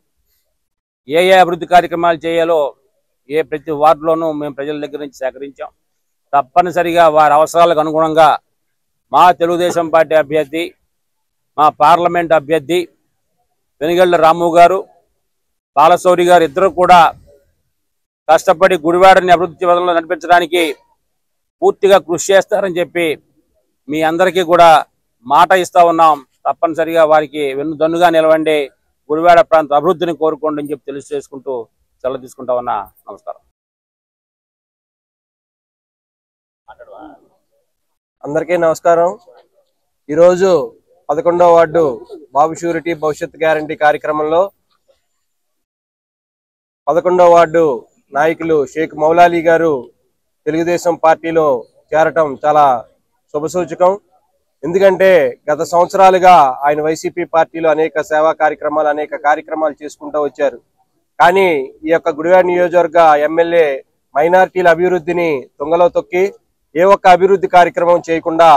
ఏ అభివృద్ధి కార్యక్రమాలు చేయాలో ప్రతి వార్డులోనూ మేము ప్రజల దగ్గర నుంచి సేకరించాం. తప్పనిసరిగా వారి అవసరాలకు అనుగుణంగా మా తెలుగుదేశం పార్టీ అభ్యర్థి, మా పార్లమెంట్ అభ్యర్థి వెనిగళ్ల రాము గారు, బాలశౌరి గారు ఇద్దరు కూడా కష్టపడి గుడివాడని అభివృద్ధి పథంలో నడిపించడానికి పూర్తిగా కృషి చేస్తారని చెప్పి మీ అందరికీ కూడా మాట ఇస్తా ఉన్నాం. తప్పనిసరిగా వారికి వెన్నుదన్నుగా నిలవండి, గుడివాడ ప్రాంత అభివృద్ధిని కోరుకోండి అని చెప్పి తెలియజేసుకుంటూ సెలవు తీసుకుంటా ఉన్నా. నమస్కారం. అందరికీ నమస్కారం. ఈరోజు 11వ వార్డు బాబు షూరిటీ భవిష్యత్ గ్యారంటీ కార్యక్రమంలో 11వ వార్డు నాయకులు షేక్ మౌలాలి గారు తెలుగుదేశం పార్టీలో చేరటం చాలా శుభసూచకం. ఎందుకంటే గత సంవత్సరాలుగా ఆయన వైసీపీ పార్టీలో అనేక సేవా కార్యక్రమాలు, అనేక కార్యక్రమాలు చేసుకుంటూ వచ్చారు. కానీ ఈ యొక్క గుడివాడ నియోజకవర్గ ఎమ్మెల్యే మైనారిటీల అభివృద్ధిని తుంగలో తొక్కి ఏ ఒక్క అభివృద్ధి కార్యక్రమం చేయకుండా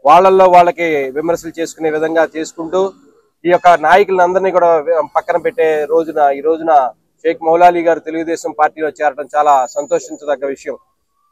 వాళ్ళల్లో వాళ్ళకి విమర్శలు చేసుకునే విధంగా చేసుకుంటూ ఈ యొక్క నాయకులందరినీ కూడా పక్కన పెట్టే ఈ రోజున షేక్ మౌలాలి గారు తెలుగుదేశం పార్టీలో చేరడం చాలా సంతోషించదగ్గ విషయం.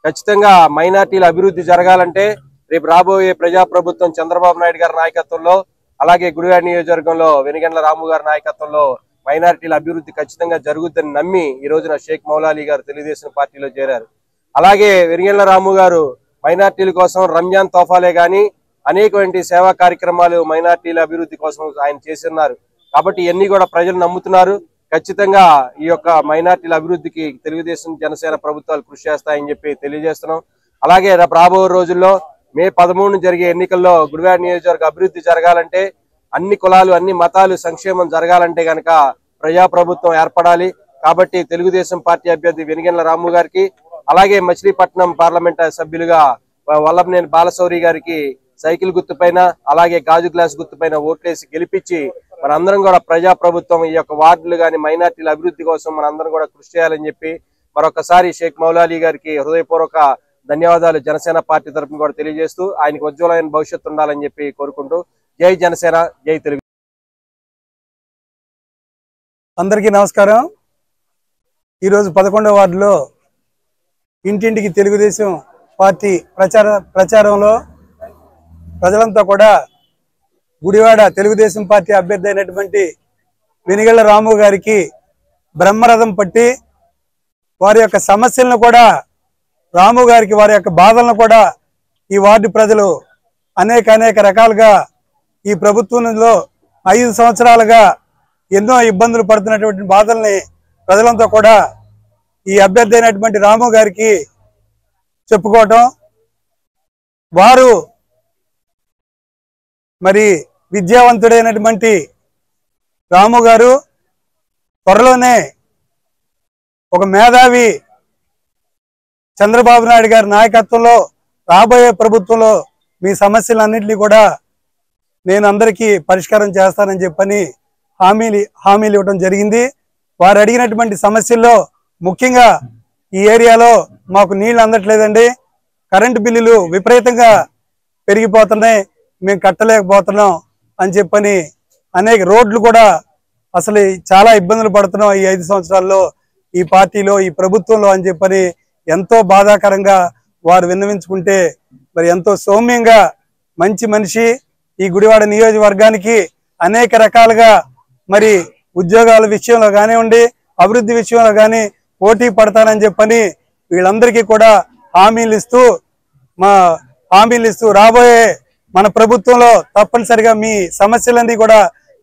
ఖచ్చితంగా మైనారిటీల అభివృద్ధి జరగాలంటే రేపు రాబోయే ప్రజాప్రభుత్వం చంద్రబాబు నాయుడు గారి నాయకత్వంలో, అలాగే గుడివాడ నియోజకవర్గంలో వెనిగండ్ల రాము గారి నాయకత్వంలో మైనారిటీల అభివృద్ధి ఖచ్చితంగా జరుగుతుందని నమ్మి ఈ రోజున షేక్ మౌలాలి గారు తెలుగుదేశం పార్టీలో చేరారు. అలాగే వెనిగండ్ల రాము గారు మైనారిటీల కోసం రంజాన్ తోఫాలే గాని అనేకమైన సేవా కార్యక్రమాలు మైనారిటీల అభివృద్ధి కోసం ఆయన చేస్తున్నారు. కాబట్టి ఇవన్నీ కూడా ప్రజలు నమ్ముతున్నారు. ఖచ్చితంగా ఈ యొక్క మైనారిటీల అభివృద్ధికి తెలుగుదేశం జనసేన ప్రభుత్వాలు కృషి చేస్తాయని చెప్పి తెలియజేస్తున్నాం. అలాగే రాబో రోజుల్లో మే 13 జరిగే ఎన్నికల్లో గుడివాడ నియోజకవర్గ అభివృద్ధి జరగాలంటే అన్ని కులాలు, అన్ని మతాలు సంక్షేమం జరగాలంటే గనక ప్రజాప్రభుత్వం ఏర్పడాలి. కాబట్టి తెలుగుదేశం పార్టీ అభ్యర్థి వెనిగండ్ల రాము గారికి, అలాగే మచిలీపట్నం పార్లమెంట్ సభ్యులుగా వల్లభనేని బాలశౌరి గారికి సైకిల్ గుర్తుపైన, అలాగే గాజు గ్లాస్ గుర్తుపైన ఓట్లేసి గెలిపించి మనందరం కూడా ప్రజాప్రభుత్వం ఈ యొక్క వార్డులు కానీ మైనార్టీల అభివృద్ధి కోసం మనందరం కూడా కృషి చేయాలని చెప్పి మరొకసారి షేక్ మౌలాలి గారికి హృదయపూర్వక ధన్యవాదాలు జనసేన పార్టీ తరఫున కూడా తెలియజేస్తూ ఆయనకు ఉజ్వలమైన భవిష్యత్తు ఉండాలని చెప్పి కోరుకుంటూ జై జనసేన, జై తెలుగు. అందరికీ నమస్కారం. ఈరోజు 11వ వార్డులో ఇంటింటికి తెలుగుదేశం పార్టీ ప్రచారంలో ప్రజలంతా కూడా గుడివాడ తెలుగుదేశం పార్టీ అభ్యర్థి అయినటువంటి వెనిగళ్ల రాము గారికి బ్రహ్మరథం పట్టి వారి యొక్క సమస్యలను కూడా, రాము గారికి వారి యొక్క బాధలను కూడా ఈ వార్డు ప్రజలు అనేక రకాలుగా ఈ ప్రభుత్వంలో 5 సంవత్సరాలుగా ఎన్నో ఇబ్బందులు పడుతున్నటువంటి బాధల్ని ప్రజలంతా కూడా ఈ అభ్యర్థి అయినటువంటి రాము గారికి చెప్పుకోవటం, వారు మరి విద్యావంతుడైనటువంటి రాము గారు త్వరలోనే ఒక మేధావి చంద్రబాబు నాయుడు గారి నాయకత్వంలో రాబోయే ప్రభుత్వంలో మీ సమస్యలన్నింటినీ కూడా నేను అందరికీ పరిష్కారం చేస్తానని చెప్పని హామీలు ఇవ్వడం జరిగింది. వారు అడిగినటువంటి సమస్యల్లో ముఖ్యంగా ఈ ఏరియాలో మాకు నీళ్లు అందట్లేదండి, కరెంటు బిల్లులు విపరీతంగా పెరిగిపోతున్నాయి, మేము కట్టలేకపోతున్నాం అని చెప్పని, అనేక రోడ్లు కూడా అసలు చాలా ఇబ్బందులు పడుతున్నాం ఈ 5 సంవత్సరాల్లో ఈ పార్టీలో ఈ ప్రభుత్వంలో అని చెప్పని ఎంతో బాధాకరంగా వారు విన్నవించుకుంటే, మరి ఎంతో సౌమ్యంగా మంచి మనిషి ఈ గుడివాడ నియోజకవర్గానికి అనేక రకాలుగా మరి ఉద్యోగాల విషయంలో కానివ్వండి, అభివృద్ధి విషయంలో కానీ పోటీ పడతానని చెప్పని వీళ్ళందరికీ కూడా హామీలు ఇస్తూ రాబోయే మన ప్రభుత్వంలో తప్పనిసరిగా మీ సమస్యలన్నీ కూడా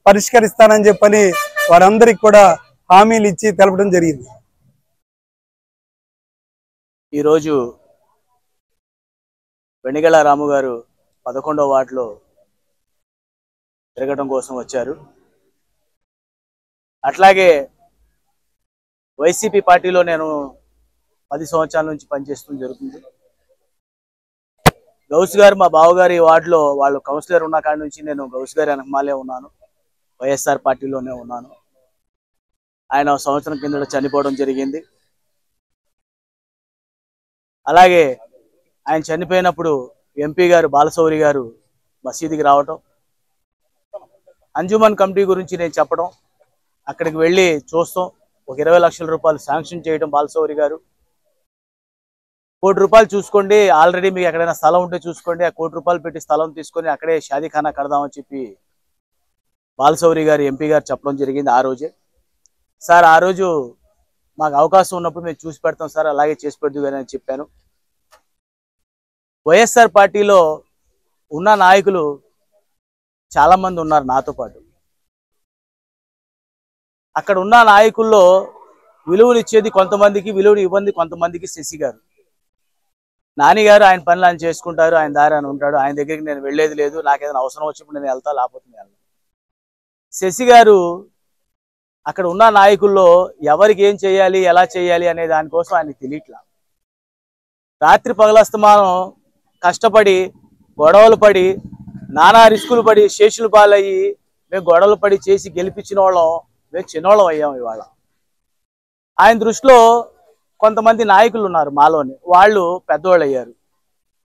పరిష్కరిస్తానని చెప్పని వారందరికీ కూడా హామీలు ఇచ్చి తెలపడం జరిగింది. ఈరోజు వెనిగళ్ల రాము గారు 11వ వార్డులో తిరగడం కోసం వచ్చారు. అట్లాగే వైసీపీ పార్టీలో నేను 10 సంవత్సరాల నుంచి పనిచేస్తూ జరుగుతుంది. గౌస్ గారు మా బావగారి వార్డులో వాళ్ళు కౌన్సిలర్ ఉన్న కాడి నుంచి నేను గౌస్ గారి వెనకమాలే ఉన్నాను, వైఎస్ఆర్ పార్టీలోనే ఉన్నాను. ఆయన 1 సంవత్సరం కిందట చనిపోవడం జరిగింది. అలాగే ఆయన చనిపోయినప్పుడు ఎంపీ గారు బాలశౌరి గారు మసీదుకి రావటం, అంజుమన్ కమిటీ గురించి నేను చెప్పడం, అక్కడికి వెళ్ళి చూస్తాం, ఒక 20 లక్షల రూపాయలు శాంక్షన్ చేయడం బాలశౌరి గారు. 1 కోటి రూపాయలు చూసుకోండి, ఆల్రెడీ మీకు ఎక్కడైనా స్థలం ఉంటే చూసుకోండి, ఆ 1 కోటి రూపాయలు పెట్టి స్థలం తీసుకొని అక్కడే షాదీఖానా కడదామని చెప్పి బాలశౌరి గారు ఎంపీ గారు చెప్పడం జరిగింది. ఆ రోజే సార్, ఆ రోజు మాకు అవకాశం ఉన్నప్పుడు మేము చూసి పెడతాం సార్, అలాగే చేసి పెడదు కానీ అని చెప్పాను. వైఎస్ఆర్ పార్టీలో ఉన్న నాయకులు చాలా మంది ఉన్నారు నాతో పాటు. అక్కడ ఉన్న నాయకుల్లో విలువలు ఇచ్చేది కొంతమందికి, విలువలు ఇవ్వండి కొంతమందికి. శశి గారు, నాని గారు ఆయన పనులు ఆయన చేసుకుంటారు, ఆయన దారి అని ఉంటాడు, ఆయన దగ్గరికి నేను వెళ్ళేది లేదు, నాకేదైనా అవసరం వచ్చినప్పుడు నేను వెళ్తా, లేకపోతే నేను వెళ్ళను. శశి గారు అక్కడ ఉన్న నాయకుల్లో ఎవరికి ఏం చేయాలి, ఎలా చేయాలి అనే దానికోసం ఆయనకి తెలియట్లా. రాత్రి పగలస్తమానం కష్టపడి గొడవలు పడి నానా రిస్కులు పడి శేషులు పాలయ్యి మేము గొడవలు పడి చేసి గెలిపించిన వాళ్ళం, మేము చిన్నోళ్ళం అయ్యాం. ఇవాళ ఆయన దృష్టిలో కొంతమంది నాయకులు ఉన్నారు మాలోని, వాళ్ళు పెద్దవాళ్ళు అయ్యారు.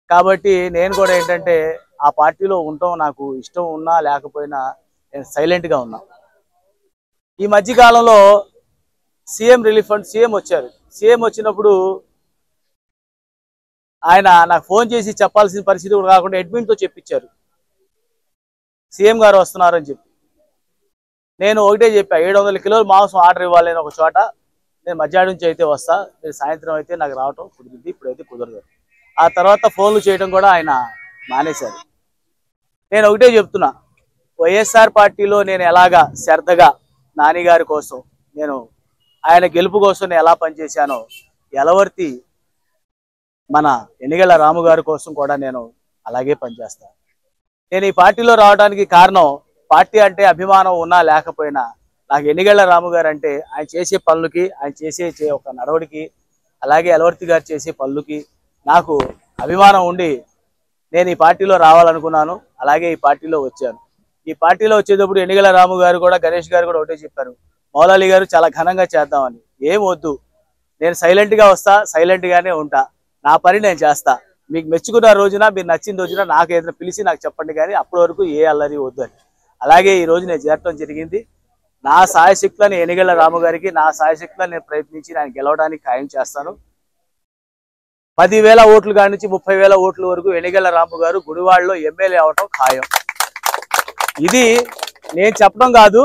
కాబట్టి నేను కూడా ఏంటంటే ఆ పార్టీలో ఉండటం నాకు ఇష్టం ఉన్నా లేకపోయినా నేను సైలెంట్గా ఉన్నా. ఈ మధ్యకాలంలో సీఎం రిలీఫ్ ఫండ్ సీఎం వచ్చారు. సీఎం వచ్చినప్పుడు ఆయన నాకు ఫోన్ చేసి చెప్పాల్సిన పరిస్థితి కూడా కాకుండా అడ్మిన్తో చెప్పించారు, సీఎం గారు వస్తున్నారని చెప్పి. నేను ఒకటే చెప్పా, 700 కిలోలు మాంసం ఆర్డర్ ఇవ్వాలి ఒక చోట, నేను మధ్యాహ్నం నుంచి అయితే వస్తా, నేను సాయంత్రం అయితే నాకు రావటం కుదిరింది, ఇప్పుడైతే కుదరదు. ఆ తర్వాత ఫోన్లు చేయడం కూడా ఆయన మానేశారు. నేను ఒకటే చెప్తున్నా, వైఎస్ఆర్ పార్టీలో నేను ఎలాగా శ్రద్ధగా నాని గారి కోసం, నేను ఆయన గెలుపు కోసం నేను ఎలా పనిచేశానో, ఎలవర్తి మన వెనిగళ్ల రాము గారి కోసం కూడా నేను అలాగే పనిచేస్తాను. నేను ఈ పార్టీలో రావడానికి కారణం, పార్టీ అంటే అభిమానం ఉన్నా లేకపోయినా నాకు వెనిగళ్ల రాము గారు అంటే ఆయన చేసే పనులకి, ఆయన చేసే ఒక నడవడికి, అలాగే ఎలవర్తి గారు చేసే పనులకి నాకు అభిమానం ఉండి నేను ఈ పార్టీలో రావాలనుకున్నాను. అలాగే ఈ పార్టీలో వచ్చాను. ఈ పార్టీలో వచ్చేటప్పుడు వెనిగళ్ల రాము గారు కూడా, గణేష్ గారు కూడా ఒకటే చెప్పారు, మౌలాలి గారు చాలా ఘనంగా చేద్దామని. ఏం వద్దు, నేను సైలెంట్గా వస్తా, సైలెంట్గానే ఉంటా, నా పని నేను చేస్తా. మీకు మెచ్చుకున్న రోజున, మీరు నచ్చిన రోజున నాకు ఏదైనా పిలిచి నాకు చెప్పండి, కానీ అప్పటి వరకు ఏ అల్లరి వద్దు అని. అలాగే ఈ రోజు నేను చేరటం జరిగింది. నా సాయశక్తులను వెనిగళ్ల రాము గారికి, నా సాయశక్తులను నేను ప్రయత్నించి ఆయన గెలవడానికి ఖాయం చేస్తాను. 10,000 ఓట్లు కాడి నుంచి 30,000 ఓట్ల వరకు వెనిగళ్ల రాము గారు గుడివాడలో ఎమ్మెల్యే అవటం ఖాయం. ఇది నేను చెప్పడం కాదు,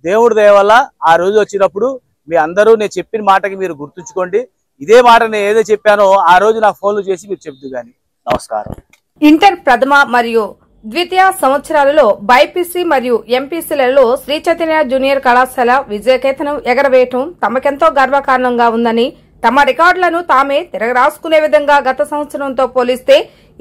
దేవుడి దయ వల్ల ఆ రోజు వచ్చినప్పుడు మీ అందరూ నేను చెప్పిన మాటకి మీరు గుర్తుంచుకోండి. ఇదే మాట నేను ఏదో చెప్పానో ఆ రోజు నాకు ఫోన్లు చేసి మీరు చెప్తూ కానీ. నమస్కారం. ఇంటర్ ప్రథమ మరియు ద్వితీయ సంవత్సరాలలో బైపీసీ మరియు ఎంపీసీలలో శ్రీ చైతన్య జూనియర్ కళాశాల విజయకేతనం ఎగరవేయటం తమకెంతో గర్వకారణంగా ఉందని తమ రికార్డులను తామే తిరగరాసుకునే విధంగా గత సంవత్సరంతో పోలిస్తే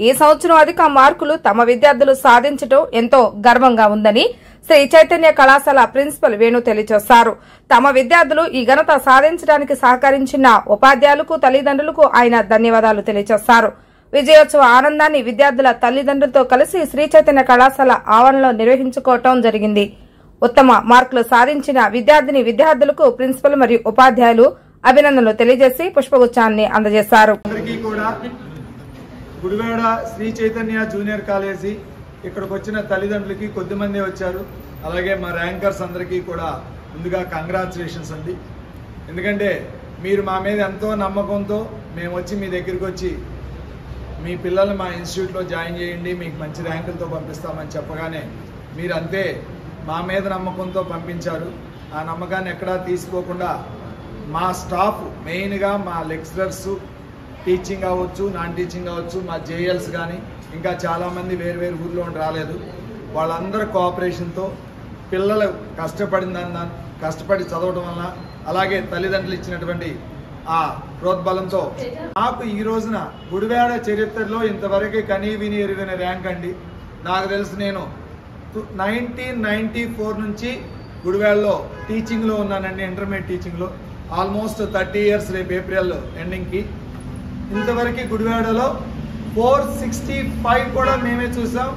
ఈ సంవత్సరం అధిక మార్కులు తమ విద్యార్థులు సాధించడం ఎంతో గర్వంగా ఉందని శ్రీ చైతన్య కళాశాల ప్రిన్సిపల్ వేణు తెలియజేశారు. తమ విద్యార్థులు ఈ ఘనత సాధించడానికి సహకరించిన ఉపాధ్యాయులకు, తల్లిదండ్రులకు ఆయన ధన్యవాదాలు తెలియజేశారు. విజయోత్సవ ఆనందాన్ని విద్యార్థుల తల్లిదండ్రులతో కలిసి శ్రీ చైతన్య కళాశాల ఆవరణలో నిర్వహించుకోవటం జరిగింది. ఉత్తమ మార్కులు సాధించిన విద్యార్థులకు ప్రిన్సిపల్ మరియు ఉపాధ్యాయులు అభినందనలు తెలియజేసి పుష్పగుచ్చాన్ని అందజేశారు. గుడివాడ శ్రీ చైతన్య జూనియర్ కాలేజీ ఇక్కడికి వచ్చిన తల్లిదండ్రులకి కొద్దిమంది వచ్చారు. అలాగే మా ర్యాంకర్స్ అందరికీ కూడా ముందుగా కంగ్రాచులేషన్స్ అండి. ఎందుకంటే మీరు మా మీద ఎంతో నమ్మకంతో మేము వచ్చి మీ దగ్గరికి వచ్చి మీ పిల్లల్ని మా ఇన్స్టిట్యూట్లో జాయిన్ చేయండి, మీకు మంచి ర్యాంకులతో పంపిస్తామని చెప్పగానే మీరు అంతే మా మీద నమ్మకంతో పంపించారు. ఆ నమ్మకాన్ని ఎక్కడా తీసుకోకుండా మా స్టాఫ్ మెయిన్గా మా లెక్చరర్స్, టీచింగ్ అవ్వచ్చు, నాన్ టీచింగ్ అవ్వచ్చు, మా జేఎల్స్ కానీ ఇంకా చాలామంది వేరు వేరు ఊర్లో రాలేదు, వాళ్ళందరూ కోఆపరేషన్తో పిల్లలు కష్టపడి చదవడం వలన అలాగే తల్లిదండ్రులు ఇచ్చినటువంటి ఆ ప్రోద్బలంతో నాకు ఈ రోజున గుడివాడ చరిత్రలో ఇంతవరకు కనీ విని ఎరుగని ర్యాంక్ అండి. నాకు తెలుసు నేను 1994 నుంచి గుడివాడలో టీచింగ్లో ఉన్నానండి, ఇంటర్మీడియట్ టీచింగ్లో ఆల్మోస్ట్ 30 ఇయర్స్ రేపు ఏప్రిల్ ఎండింగ్కి. ఇంతవరకు గుడివాడలో 465 కూడా మేమే చూసాం.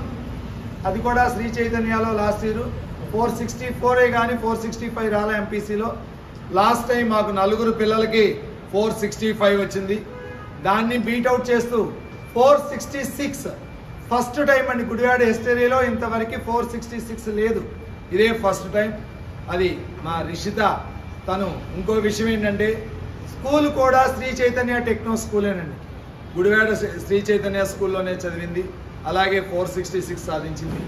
అది కూడా శ్రీ చైతన్యలో లాస్ట్ ఇయర్ 464 కానీ 465 రాలే ఎంపీసీలో. లాస్ట్ టైం మాకు 4 పిల్లలకి 465 వచ్చింది. దాన్ని బీట్అవుట్ చేస్తూ 466 ఫస్ట్ టైం అండి గుడివాడ హిస్టరీలో. ఇంతవరకు 466 లేదు, ఇదే ఫస్ట్ టైం. అది మా రిషిత. తను ఇంకో విషయం ఏంటంటే స్కూల్ కూడా శ్రీ చైతన్య టెక్నో స్కూలేనండి, గుడివాడ శ్రీ చైతన్య స్కూల్లోనే చదివింది. అలాగే 466 సాధించింది.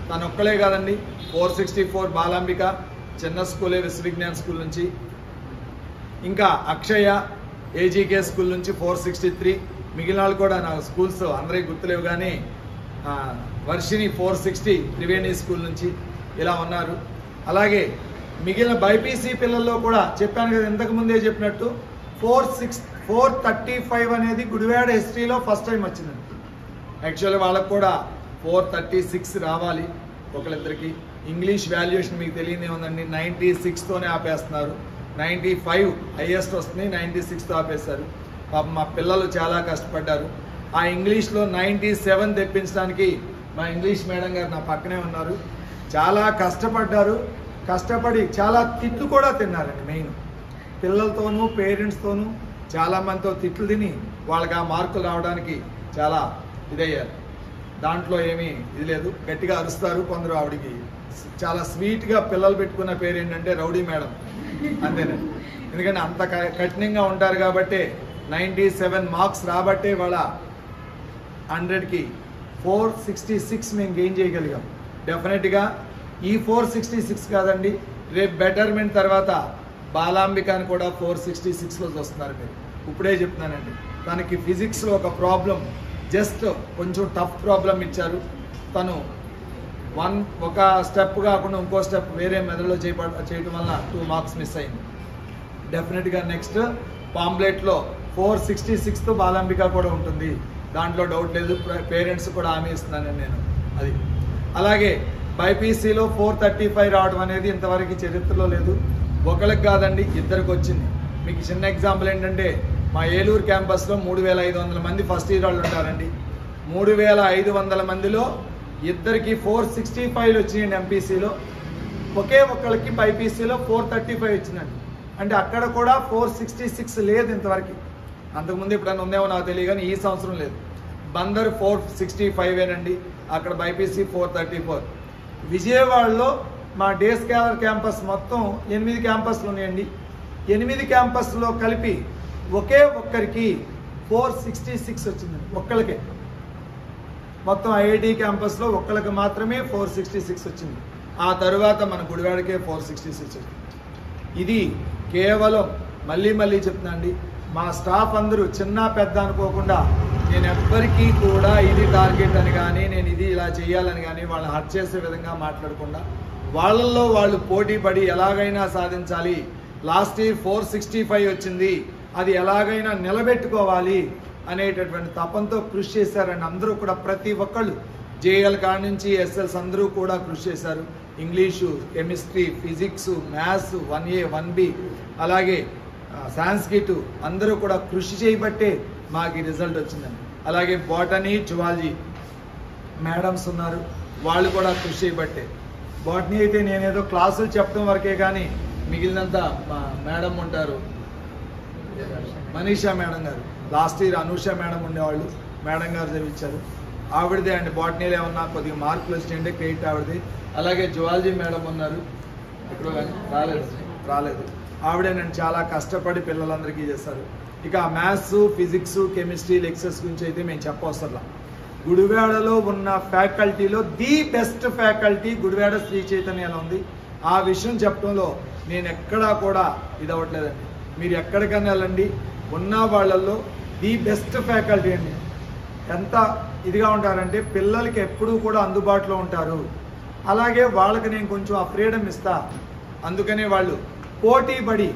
తను ఒక్కలే కాదండి, 464 బాలాంబిక చిన్న స్కూలే విశ్వవిజ్ఞాన్ స్కూల్ నుంచి, ఇంకా అక్షయ ఏజీకే స్కూల్ నుంచి 463. మిగిలిన వాళ్ళు కూడా నా స్కూల్స్ అందరికీ గుర్తులేవు కానీ వర్షిని 460 త్రివేణి స్కూల్ నుంచి ఇలా ఉన్నారు. అలాగే మిగిలిన బైపీసీ పిల్లల్లో కూడా చెప్పాను కదా ఇంతకు ముందే చెప్పినట్టు 435 అనేది గుడివాడ హిస్టరీలో ఫస్ట్ టైం వచ్చిందండి. యాక్చువల్లీ వాళ్ళకు కూడా 436 రావాలి ఒకళ్ళిద్దరికి. ఇంగ్లీష్ వాల్యుయేషన్ మీకు తెలియదే ఉందండి, 96తోనే ఆపేస్తున్నారు. 95 హైయెస్ట్ వస్తుంది, 96తో ఆపేస్తారు. పాపం మా పిల్లలు చాలా కష్టపడ్డారు. ఆ ఇంగ్లీష్లో 97 తెప్పించడానికి మా ఇంగ్లీష్ మేడం గారు నా పక్కనే ఉన్నారు. చాలా కష్టపడ్డారు. కష్టపడి చాలా తిట్లు కూడా తిన్నారండి. మెయిన్ పిల్లలతోనూ పేరెంట్స్తోనూ చాలామందితో తిట్లు తిని వాళ్ళకి ఆ మార్కులు రావడానికి చాలా ఇదయ్యారు. దాంట్లో ఏమీ ఇది లేదు, గట్టిగా అరుస్తారు కొందరు. ఆవిడికి చాలా స్వీట్గా పిల్లలు పెట్టుకున్న పేరు ఏంటంటే రౌడీ మేడం, అంతేనండి. ఎందుకంటే అంత కఠినంగా ఉంటారు కాబట్టి 97 మార్క్స్ రాబట్టే వాళ్ళ 100కి 466 మేము గెయిన్ చేయగలిగాం. డెఫినెట్గా ఈ 466 కాదండి, రేపు బెటర్మెంట్ తర్వాత బాలాంబికాని కూడా 466లో వస్తున్నారు. మీరు ఇప్పుడే చెప్తున్నానండి. తనకి ఫిజిక్స్లో ఒక ప్రాబ్లం, జస్ట్ కొంచెం టఫ్ ప్రాబ్లం ఇచ్చారు. తను ఒక స్టెప్ కాకుండా ఇంకో స్టెప్ వేరే మెదడులో చేయడం వల్ల 2 మార్క్స్ మిస్ అయింది. డెఫినెట్గా నెక్స్ట్ పాంప్లెట్లో 466తో బాలాంబిక కూడా ఉంటుంది, దాంట్లో డౌట్ లేదు. పేరెంట్స్ కూడా హామీ ఇస్తున్నాను నేను అది. అలాగే బైపీసీలో 435 రావడం అనేది ఇంతవరకు చరిత్రలో లేదు. ఒకరికి కాదండి, ఇద్దరికి వచ్చింది. మీకు చిన్న ఎగ్జాంపుల్ ఏంటంటే మా ఏలూరు క్యాంపస్లో 3500 మంది ఫస్ట్ ఇయర్ వాళ్ళు ఉంటారండి. 3500 మందిలో ఇద్దరికి 465 వచ్చినాయండి ఎంపీసీలో. ఒకే ఒక్కరికి బైపీసీలో 435 వచ్చిందండి. అంటే అక్కడ కూడా 466 లేదు ఇంతవరకు. అంతకుముందు ఎప్పుడైనా ఉందేమో నాకు తెలియదు కానీ ఈ సంవత్సరం లేదు. బందర్ 465ఏనండి, అక్కడ బైపీసీ 434. విజయవాడలో మా డే స్కాలర్ క్యాంపస్ మొత్తం 8 క్యాంపస్లు ఉన్నాయండి. 8 క్యాంపస్లో కలిపి ఒకే ఒక్కరికి 466 వచ్చిందండి, ఒక్కరికే. మొత్తం ఐఐటి క్యాంపస్లో ఒక్కరికి మాత్రమే 466 వచ్చింది. ఆ తరువాత మన గుడివాడకే 466 వచ్చింది. ఇది కేవలం మళ్ళీ చెప్తున్నా అండి, మా స్టాఫ్ అందరూ చిన్న పెద్ద అనుకోకుండా, నేను ఎవ్వరికీ కూడా ఇది టార్గెట్ అని కానీ నేను ఇది ఇలా చేయాలని కానీ వాళ్ళని హర్ట్ చేసే విధంగా మాట్లాడకుండా వాళ్ళల్లో వాళ్ళు పోటీ పడి ఎలాగైనా సాధించాలి. లాస్ట్ ఇయర్ 465 వచ్చింది, అది ఎలాగైనా నిలబెట్టుకోవాలి అనేటటువంటి తపంతో కృషి చేశారని అందరూ కూడా ప్రతి ఒక్కళ్ళు జేఎల్ కాడ నుంచి ఎస్ఎల్స్ అందరూ కూడా కృషి చేశారు. English, chemistry, physics, maths 1A 1B అలాగే సాంస్క్రిట్ అందరూ కూడా కృషి చేయబట్టే మాకు ఈ రిజల్ట్ వచ్చిందండి. అలాగే బాటనీ, జువాలజీ మేడమ్స్ ఉన్నారు, వాళ్ళు కూడా కృషి చేయబట్టే. బాటనీ అయితే నేనేదో క్లాసులు చెప్పడం వరకే కానీ మిగిలినంతా మా మేడం ఉంటారు, మనీషా మేడం గారు, లాస్ట్ ఇయర్ అనూష మేడం ఉండేవాళ్ళు, మేడం గారు చదివించారు. ఆవిడదే అండి బాటనీలో ఏమన్నా కొద్దిగా మార్కులు వచ్చిండే క్రెడిట్ ఆవిడది. అలాగే జువాలజీ మేడం ఉన్నారు, ఇప్పుడు రాలేదు ఆవిడేనండి, చాలా కష్టపడి పిల్లలందరికీ చేస్తారు. ఇక మ్యాథ్స్, ఫిజిక్స్, కెమిస్ట్రీ లెక్చర్స్ గురించి అయితే మేము చెప్పవసరం. గుడివాడలో ఉన్న ఫ్యాకల్టీలో the best faculty Gudivada Sri చైతన్యలో ఉంది. ఆ విషయం చెప్పడంలో నేను ఎక్కడా కూడా ఇది అవ్వట్లేదండి. మీరు ఎక్కడికైనా వెళ్ళండి, ఉన్న వాళ్ళల్లో ది బెస్ట్ ఫ్యాకల్టీ అండి. ఎంత ఇదిగా ఉంటారంటే పిల్లలకి ఎప్పుడూ కూడా అందుబాటులో ఉంటారు. అలాగే వాళ్ళకి నేను కొంచెం ఆ ఫ్రీడమ్ ఇస్తా. అందుకనే వాళ్ళు పోటీ పడి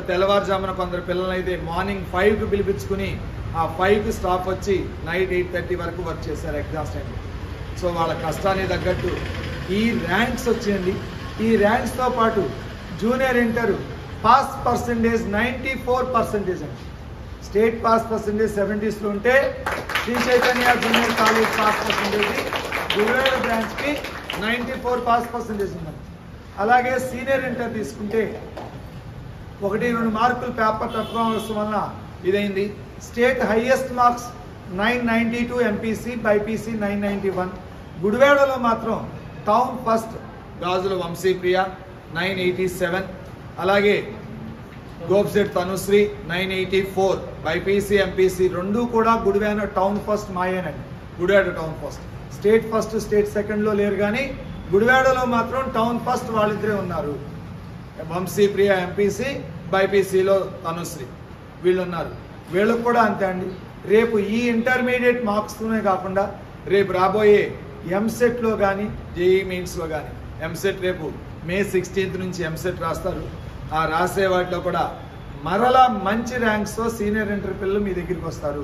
తెల్లవారుజామున కొందరు పిల్లలైతే మార్నింగ్ 5కి పిలిపించుకుని ఆ 5కి స్టాప్ వచ్చి నైట్ 8:30 వరకు వర్క్ చేశారు ఎగ్జామ్స్ టైంలో. సో వాళ్ళ కష్టానికి తగ్గట్టు ఈ ర్యాంక్స్ వచ్చేయండి. ఈ ర్యాంక్స్తో పాటు జూనియర్ ఇంటర్ పాస్ పర్సెంటేజ్ 94% అండి. స్టేట్ పాస్ పర్సెంటేజ్ 70sలో ఉంటే Sri Chaitanya junior college pass percentage Gudivada బ్రాంచ్కి 94 పాస్ పర్సెంటేజ్ ఉందండి. అలాగే సీనియర్ ఇంటర్ తీసుకుంటే 1-2 మార్కులు పేపర్ తక్కువ అవడం వలన ఇదైంది. State highest marks 992 MPC, BiPC 991. గుడివాడలో మాత్రం టౌన్ ఫస్ట్ గాజుల వంశీప్రియ 987, అలాగే గోప్సెట్ తనుశ్రీ 984. బైపీసీ, ఎంపీసీ రెండు కూడా గుడివాడ టౌన్ ఫస్ట్ మాయేనండి. Gudivada town first. State first, state సెకండ్లో లేరు, కానీ గుడివాడలో మాత్రం టౌన్ ఫస్ట్ వాళ్ళిద్దరే ఉన్నారు. వంశీప్రియ ఎంపీసీ, బైపీసీలో తనుశ్రీ వీళ్ళు ఉన్నారు. వీళ్ళకు కూడా అంతే అండి. రేపు ఈ ఇంటర్మీడియట్ మార్క్స్తోనే కాకుండా రేపు రాబోయే ఎంసెట్లో కానీ జేఈ మెయిన్స్లో కానీ, ఎంసెట్ రేపు May 16th నుంచి ఎంసెట్ రాస్తారు. ఆ రాసే వాటిలో కూడా మరలా మంచి ర్యాంక్స్తో సీనియర్ ఇంటర్ పిల్లలు మీ దగ్గరికి వస్తారు.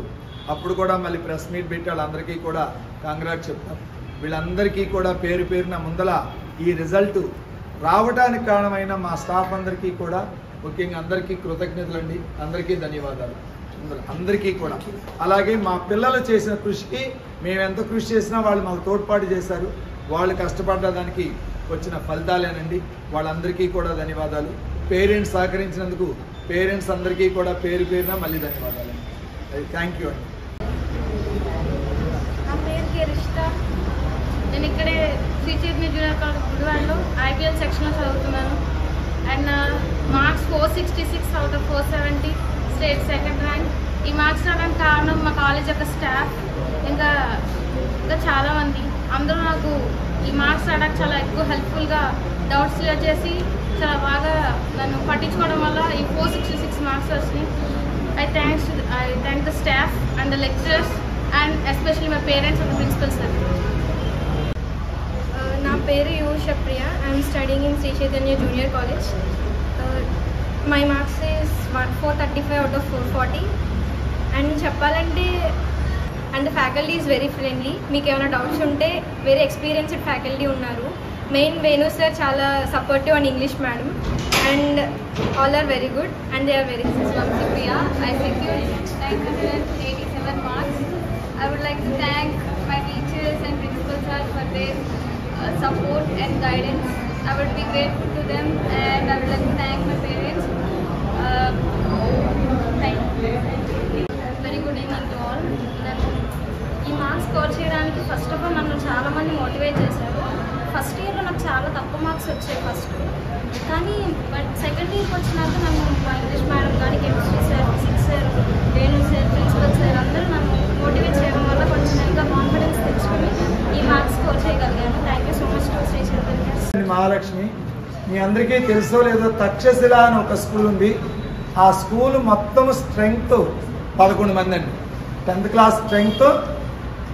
అప్పుడు కూడా మళ్ళీ ప్రెస్ మీట్ పెట్టి వాళ్ళందరికీ కూడా కాంగ్రాట్ చెప్తారు. వీళ్ళందరికీ కూడా పేరు పేరున ముందల ఈ రిజల్ట్ రావడానికి కారణమైన మా స్టాఫ్ అందరికీ కూడా, ముఖ్యంగా అందరికీ కృతజ్ఞతలండి. అందరికీ ధన్యవాదాలు అందరికీ కూడా. అలాగే మా పిల్లలు చేసిన కృషికి మేము ఎంత కృషి చేసినా వాళ్ళు మాకు తోడ్పాటు చేశారు. వాళ్ళు కష్టపడ్డ దానికి వచ్చిన ఫలితాలేనండి. వాళ్ళందరికీ కూడా ధన్యవాదాలు. పేరెంట్స్ సహకరించినందుకు పేరెంట్స్ అందరికీ కూడా పేరు పేరున మళ్ళీ ధన్యవాదాలు. థ్యాంక్ యూ అండి. నా పేరు కెరిష్ట. నేను ఇక్కడే శ్రీ చైతన్య జూనియర్ కాలేజ్ గుడివాడలో ఐపీఎల్ సెక్షన్లో చదువుతున్నాను. And marks 466 out of 470, state second rank. ఈ మార్క్స్ రావడానికి కారణం మా కాలేజ్ యొక్క స్టాఫ్, ఇంకా చాలామంది. అందరూ నాకు ఈ మార్క్స్ రావడానికి చాలా ఎక్కువ హెల్ప్ఫుల్గా డౌట్స్ క్లియర్ చేసి చాలా బాగా నన్ను పట్టించుకోవడం వల్ల ఈ 466 మార్క్స్ వచ్చినాయి. I thank the staff and the lecturers and especially my parents and the principal sir. నా పేరు యు షప్రియ. I'm studying in Sri Chaitanya junior college. My marks is 435 out of 440. And చెప్పాలంటే and the faculty is very friendly. మీకు ఏమైనా డౌట్స్ ఉంటే వెరీ ఎక్స్పీరియన్స్డ్ ఫ్యాకల్టీ ఉన్నారు. మెయిన్ వేణు సార్ చాలా supportive and English madam, and all are very good and they are very Priya. I secured 987 marks. I would like to thank my teachers and principal sir for their support and guidance. I would be grateful to them, and I would like to thank my parents. Thank you. Very good evening to all. ఈ మార్క్స్ స్కోర్ చేయడానికి ఫస్ట్ ఆఫ్ ఆల్ నన్ను చాలామంది మోటివేట్ చేశారు. ఫస్ట్ ఇయర్లో నాకు చాలా తక్కువ మార్క్స్ వచ్చాయి ఫస్ట్, కానీ బట్ సెకండ్ ఇయర్కి వచ్చినాక నన్ను మా ఇంగ్లీష్ మేడం కానీ, chemistry sir, physics sir, Venu sir, principal sir అందరూ నన్ను మోటివేట్ చేయడం వల్ల కొంచెం ఇంకా కాన్ఫిడెన్స్ తెచ్చుకొని ఈ మార్క్స్ స్కోర్ చేయగలిగాను. Thank you so much to Sri Chaitanya. Mahalakshmi, మీ అందరికీ తెలుసో లేదో తక్షశిల అని ఒక స్కూల్ ఉంది. ఆ స్కూల్ మొత్తం స్ట్రెంగ్త్ 11 మంది అండి. 10th క్లాస్ స్ట్రెంగ్త్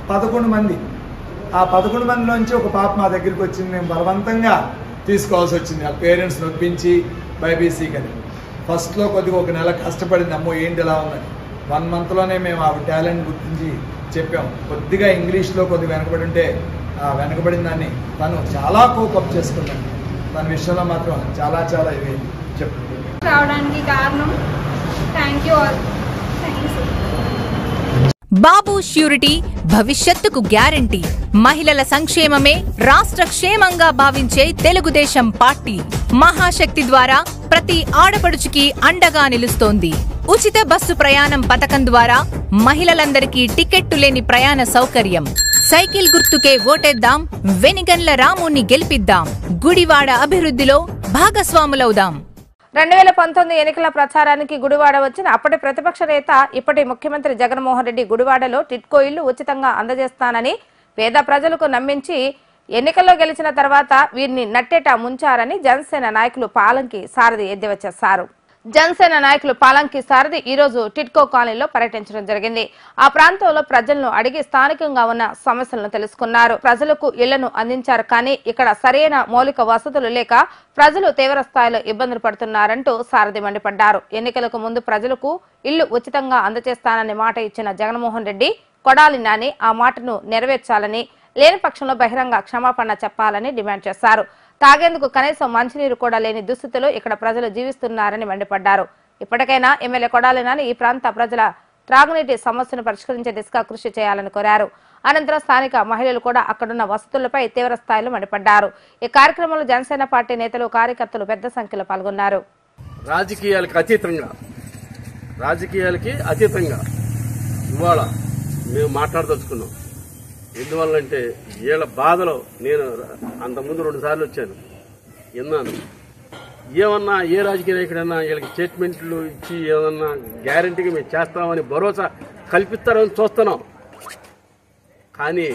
11 మంది. ఆ 11 మందిలోంచి ఒక పాప మా దగ్గరికి వచ్చింది. మేము బలవంతంగా తీసుకోవాల్సి వచ్చింది, ఆ పేరెంట్స్ నొప్పించి బైపీసీ కానీ. ఫస్ట్లో కొద్దిగా ఒక నెల కష్టపడింది, అమ్మో ఏంటి ఎలా ఉందని. 1 monthలోనే మేము ఆ టాలెంట్ గుర్తించి చెప్పాం. కొద్దిగా ఇంగ్లీష్లో కొద్దిగా వెనకబడి ఉంటే ఆ వెనకబడిన దాన్ని తను చాలా కోపప్ చేసుకుందండి. తన విషయంలో మాత్రం చాలా చాలా ఇవి చెప్తుంది. రావడానికి కారణం thank you all. Thank you sir. Babu surety భవిష్యత్తుకు గ్యారంటీ. మహిళల సంక్షేమమే రాష్ట్ర క్షేమంగా భావించే తెలుగుదేశం పార్టీ మహాశక్తి ద్వారా ప్రతి ఆడపడుచుకి అండగా నిలుస్తోంది. ఉచిత బస్సు ప్రయాణం పథకం ద్వారా మహిళలందరికీ టికెట్టు లేని ప్రయాణ సౌకర్యం. సైకిల్ గుర్తుకే ఓటేద్దాం, వెనిగండ్ల రాముని గెలిపిద్దాం, గుడివాడ అభివృద్ధిలో భాగస్వాములవుదాం. 2019 ఎన్నికల ప్రచారానికి గుడివాడ వచ్చిన అప్పటి ప్రతిపక్ష నేత ఇప్పటి ముఖ్యమంత్రి జగన్మోహన్ రెడ్డి గుడివాడలో టిట్కో ఇళ్లు ఉచితంగా అందజేస్తానని పేద ప్రజలకు నమ్మించి ఎన్నికల్లో గెలిచిన తర్వాత వీరిని నట్టేట ముంచారని జనసేన నాయకులు పాలంకి సారథి ఎద్దేవా చేశారు. జనసేన నాయకులు పాలంకి సారథి ఈ రోజు టిట్కో కాలనీలో పర్యటించడం జరిగింది. ఆ ప్రాంతంలో ప్రజలను అడిగి స్థానికంగా ఉన్న సమస్యలను తెలుసుకున్నారు. ప్రజలకు ఇళ్లను అందించారు, కానీ ఇక్కడ సరైన మౌలిక వసతులు లేక ప్రజలు తీవ్ర స్థాయిలో ఇబ్బందులు పడుతున్నారంటూ సారథి మండిపడ్డారు. ఎన్నికలకు ముందు ప్రజలకు ఇళ్లు ఉచితంగా అందజేస్తానని మాట ఇచ్చిన జగన్మోహన్ రెడ్డి కొడాలి నాని ఆ మాటను నెరవేర్చాలని, లేని పక్షంలో బహిరంగ క్షమాపణ చెప్పాలని డిమాండ్ చేశారు. తాగేందుకు కనీసం మంచినీరు కూడా లేని దుస్థితిలో ఇక్కడ ప్రజలు జీవిస్తున్నారని మండిపడ్డారు. ఇప్పటికైనా ఎమ్మెల్యే కొడాలి నాని ఈ ప్రాంత ప్రజల త్రాగునీటి సమస్యను పరిష్కరించే దిశగా కృషి చేయాలని కోరారు. అనంతరం స్థానిక మహిళలు కూడా అక్కడున్న వసతులపై తీవ్ర స్థాయిలో మండిపడ్డారు. ఈ కార్యక్రమంలో జనసేన పార్టీ నేతలు, కార్యకర్తలు పెద్ద సంఖ్యలో పాల్గొన్నారు. రాజకీయాలకి అతీతంగా ఇవాళ మేము మాట్లాడదలుచుకున్నాం. ఎందువల్లంటే వీళ్ళ బాధలో నేను అంతకుముందు 2 సార్లు వచ్చాను, విన్నాను. ఏమన్నా ఏ రాజకీయ నాయకుడన్నా వీళ్ళకి స్టేట్మెంట్లు ఇచ్చి ఏమన్నా గ్యారంటీగా మేము చేస్తామని భరోసా కల్పిస్తారని చూస్తున్నాం, కానీ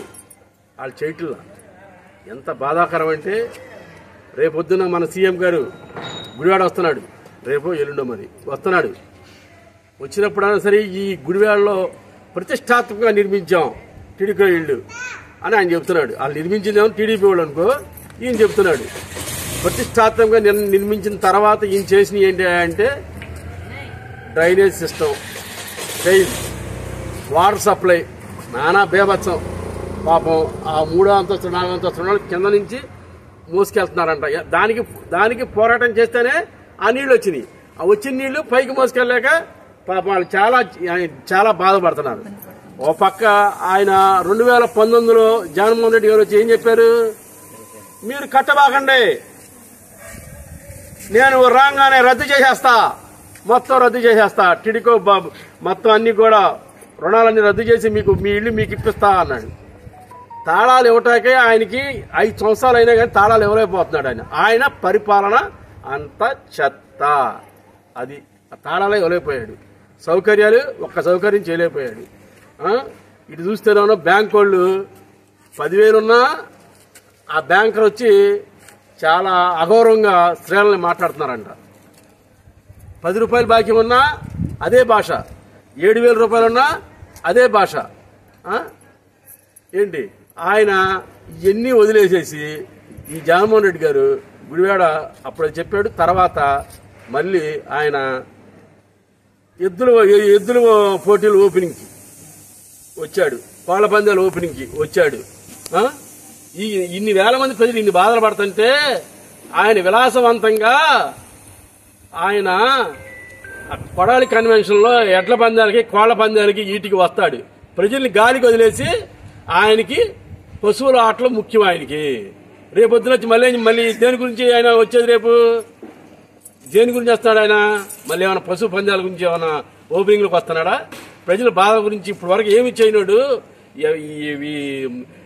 వాళ్ళు చేయట్లా. ఎంత బాధాకరం అంటే రేపొద్దున మన సీఎం గారు గుడివాడ వస్తున్నాడు, రేపో ఎల్లుండో మరి వస్తున్నాడు. వచ్చినప్పుడైనా సరే ఈ గుడివాడలో ప్రతిష్టాత్మకంగా నిర్మించాం టీడీపీ ఇళ్ళు అని ఆయన చెప్తున్నాడు. వాళ్ళు నిర్మించిందేమో టీడీపీ వాళ్ళు అనుకో, ఈయన చెప్తున్నాడు. ప్రతిష్టాత్మకంగా నిర్మించిన తర్వాత ఈయన చేసినవి ఏంటి అంటే drainage system, tile, water supply, నానా బేభత్సం. పాపం ఆ 3వ అంతస్తు 4వ అంతస్తు వాళ్ళు కింద నుంచి మోసుకెళ్తున్నారంట. దానికి పోరాటం చేస్తేనే ఆ నీళ్లు వచ్చినాయి. ఆ వచ్చిన నీళ్లు పైకి మోసుకెళ్ళలేక పాపం వాళ్ళు చాలా బాధపడుతున్నారు. ఓ పక్క ఆయన 2019లో జగన్మోహన్ రెడ్డి గారు వచ్చి ఏం చెప్పారు, మీరు కట్టబాకండి, నేను రాగానే రద్దు చేసేస్తా, మొత్తం రద్దు చేసేస్తా, టిడికో బాబు మొత్తం అన్ని కూడా రుణాలన్నీ రద్దు చేసి మీ ఇల్లు మీకు ఇప్పిస్తా అన్నాడు. తాళాలు ఇవ్వటాకే ఆయనకి 5 సంవత్సరాలు అయినా కానీ తాళాలు ఇవ్వలేకపోతున్నాడు. ఆయన పరిపాలన అంత చెత్త. అది తాళాలే ఇవ్వలేకపోయాడు. సౌకర్యాలు ఒక్క సౌకర్యం చేయలేకపోయాడు. ఇటు చూస్తేనే బ్యాంక్ వాళ్ళు 10,000 ఉన్నా ఆ బ్యాంకర్ వచ్చి చాలా అగౌరవంగా స్త్రీలని మాట్లాడుతున్నారంట. 10 రూపాయలు బాకీ ఉన్నా అదే భాష, 7,000 రూపాయలు ఉన్నా అదే భాష. ఏంటి ఆయన ఇవన్నీ వదిలేసేసి ఈ జగన్మోహన్ రెడ్డి గారు గుడివాడ అప్పుడు చెప్పాడు. తర్వాత మళ్ళీ ఆయన ఎద్దుల పోటీలు ఓపెనింగ్కి వచ్చాడు, కోళ్ల పందాల ఓపెనింగ్కి వచ్చాడు. ఇన్ని వేల మంది ప్రజలు ఇన్ని బాధలు పడుతుంటే ఆయన విలాసవంతంగా ఆయన కొడాలి కన్వెన్షన్లో ఎడ్ల పందాలకి కోళ్ల పందాలకి వీటికి వస్తాడు. ప్రజల్ని గాలికి వదిలేసి ఆయనకి పశువుల ఆటలు ముఖ్యం. ఆయనకి రేపొద్దున వచ్చి మళ్ళీ దేని గురించి ఆయన వచ్చేది, రేపు దేని గురించి వస్తాడు ఆయన? మళ్ళీ ఏమైనా పశువు పందాల గురించి ఏమైనా ఓపెనింగ్లకు వస్తున్నాడా? ప్రజల బాధ గురించి ఇప్పటి వరకు ఏమి చేయనోడు, ఈ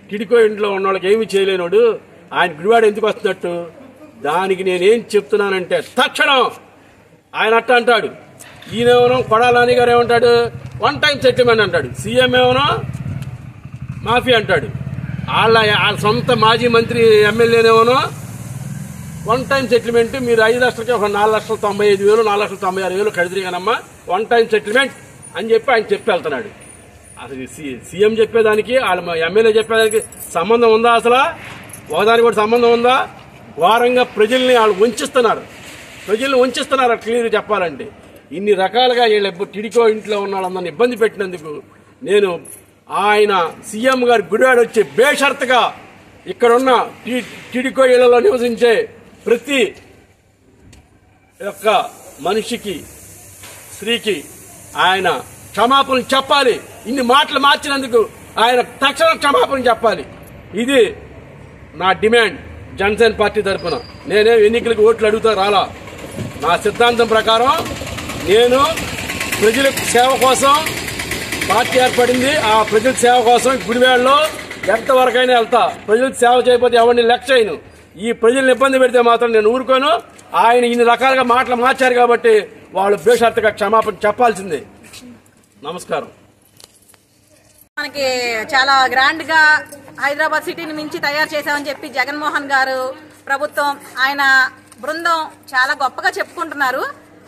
టిడికో ఇంట్లో ఉన్న వాళ్ళకి ఏమి చేయలేనోడు ఆయన గుడివాడ ఎందుకు వస్తున్నట్టు? దానికి నేనేం చెప్తున్నానంటే తక్షణం ఆయన అట్ట అంటాడు. ఈయనేమో కొడాలని గారు ఏమంటాడు, 1 టైం సెటిల్మెంట్ అంటాడు. సీఎం ఏమో మాఫీ అంటాడు. వాళ్ళ సొంత మాజీ మంత్రి ఎమ్మెల్యేనేమో 1 టైం సెటిల్మెంట్, మీరు 5 లక్షలకి ఒక 4,95,000 4,96,000 కడిదిరిగానమ్మా 1 టైం సెటిల్మెంట్ అని చెప్పి ఆయన చెప్పి వెళ్తున్నాడు. అసలు సీఎం చెప్పేదానికి వాళ్ళ ఎమ్మెల్యే చెప్పేదానికి సంబంధం ఉందా? అసలు ఒకదానికి కూడా సంబంధం ఉందా? వారంగా ప్రజల్ని వాళ్ళు వంచిస్తున్నారు. ప్రజలను వంచిస్తున్నారు క్లియర్ చెప్పాలంటే. ఇన్ని రకాలుగా వీళ్ళ టిడికో ఇంట్లో ఉన్న వాళ్ళందరినీ ఇబ్బంది పెట్టినందుకు నేను ఆయన సీఎం గారి గుడివాడ వచ్చి బేషరతుగా ఇక్కడున్న టిడికో ఇళ్లలో నివసించే ప్రతి ఒక్క మనిషికి స్త్రీకి ఆయన క్షమాపణ చెప్పాలి. ఇన్ని మాటలు మార్చినందుకు ఆయన తక్షణ క్షమాపణ చెప్పాలి. ఇది నా డిమాండ్. జనసేన పార్టీ తరఫున నేనే ఎన్నికలకు ఓట్లు అడుగుతా రాలా. నా సిద్ధాంతం ప్రకారం నేను ప్రజల సేవ కోసం పార్టీ ఏర్పడింది. ఆ ప్రజల సేవ కోసం గుడివాడలో ఎంతవరకైనా వెళ్తా. ప్రజలకు సేవ చేయకపోతే ఎవరిని లెక్క చేయను. ఈ ప్రజలను ఇబ్బంది పెడితే మాత్రం నేను ఊరుకోను. ఆయన ఇన్ని రకాలుగా మాటలు మార్చారు కాబట్టి వాళ్ళు బేషరతుగా క్షమాపణ చెప్పాల్సిందే. నమస్కారం. మనకి చాలా గ్రాండ్ గా హైదరాబాద్ సిటీని మించి తయారు చేశామని చెప్పి జగన్మోహన్ గారు ప్రభుత్వం ఆయన బృందం చాలా గొప్పగా చెప్పుకుంటున్నారు.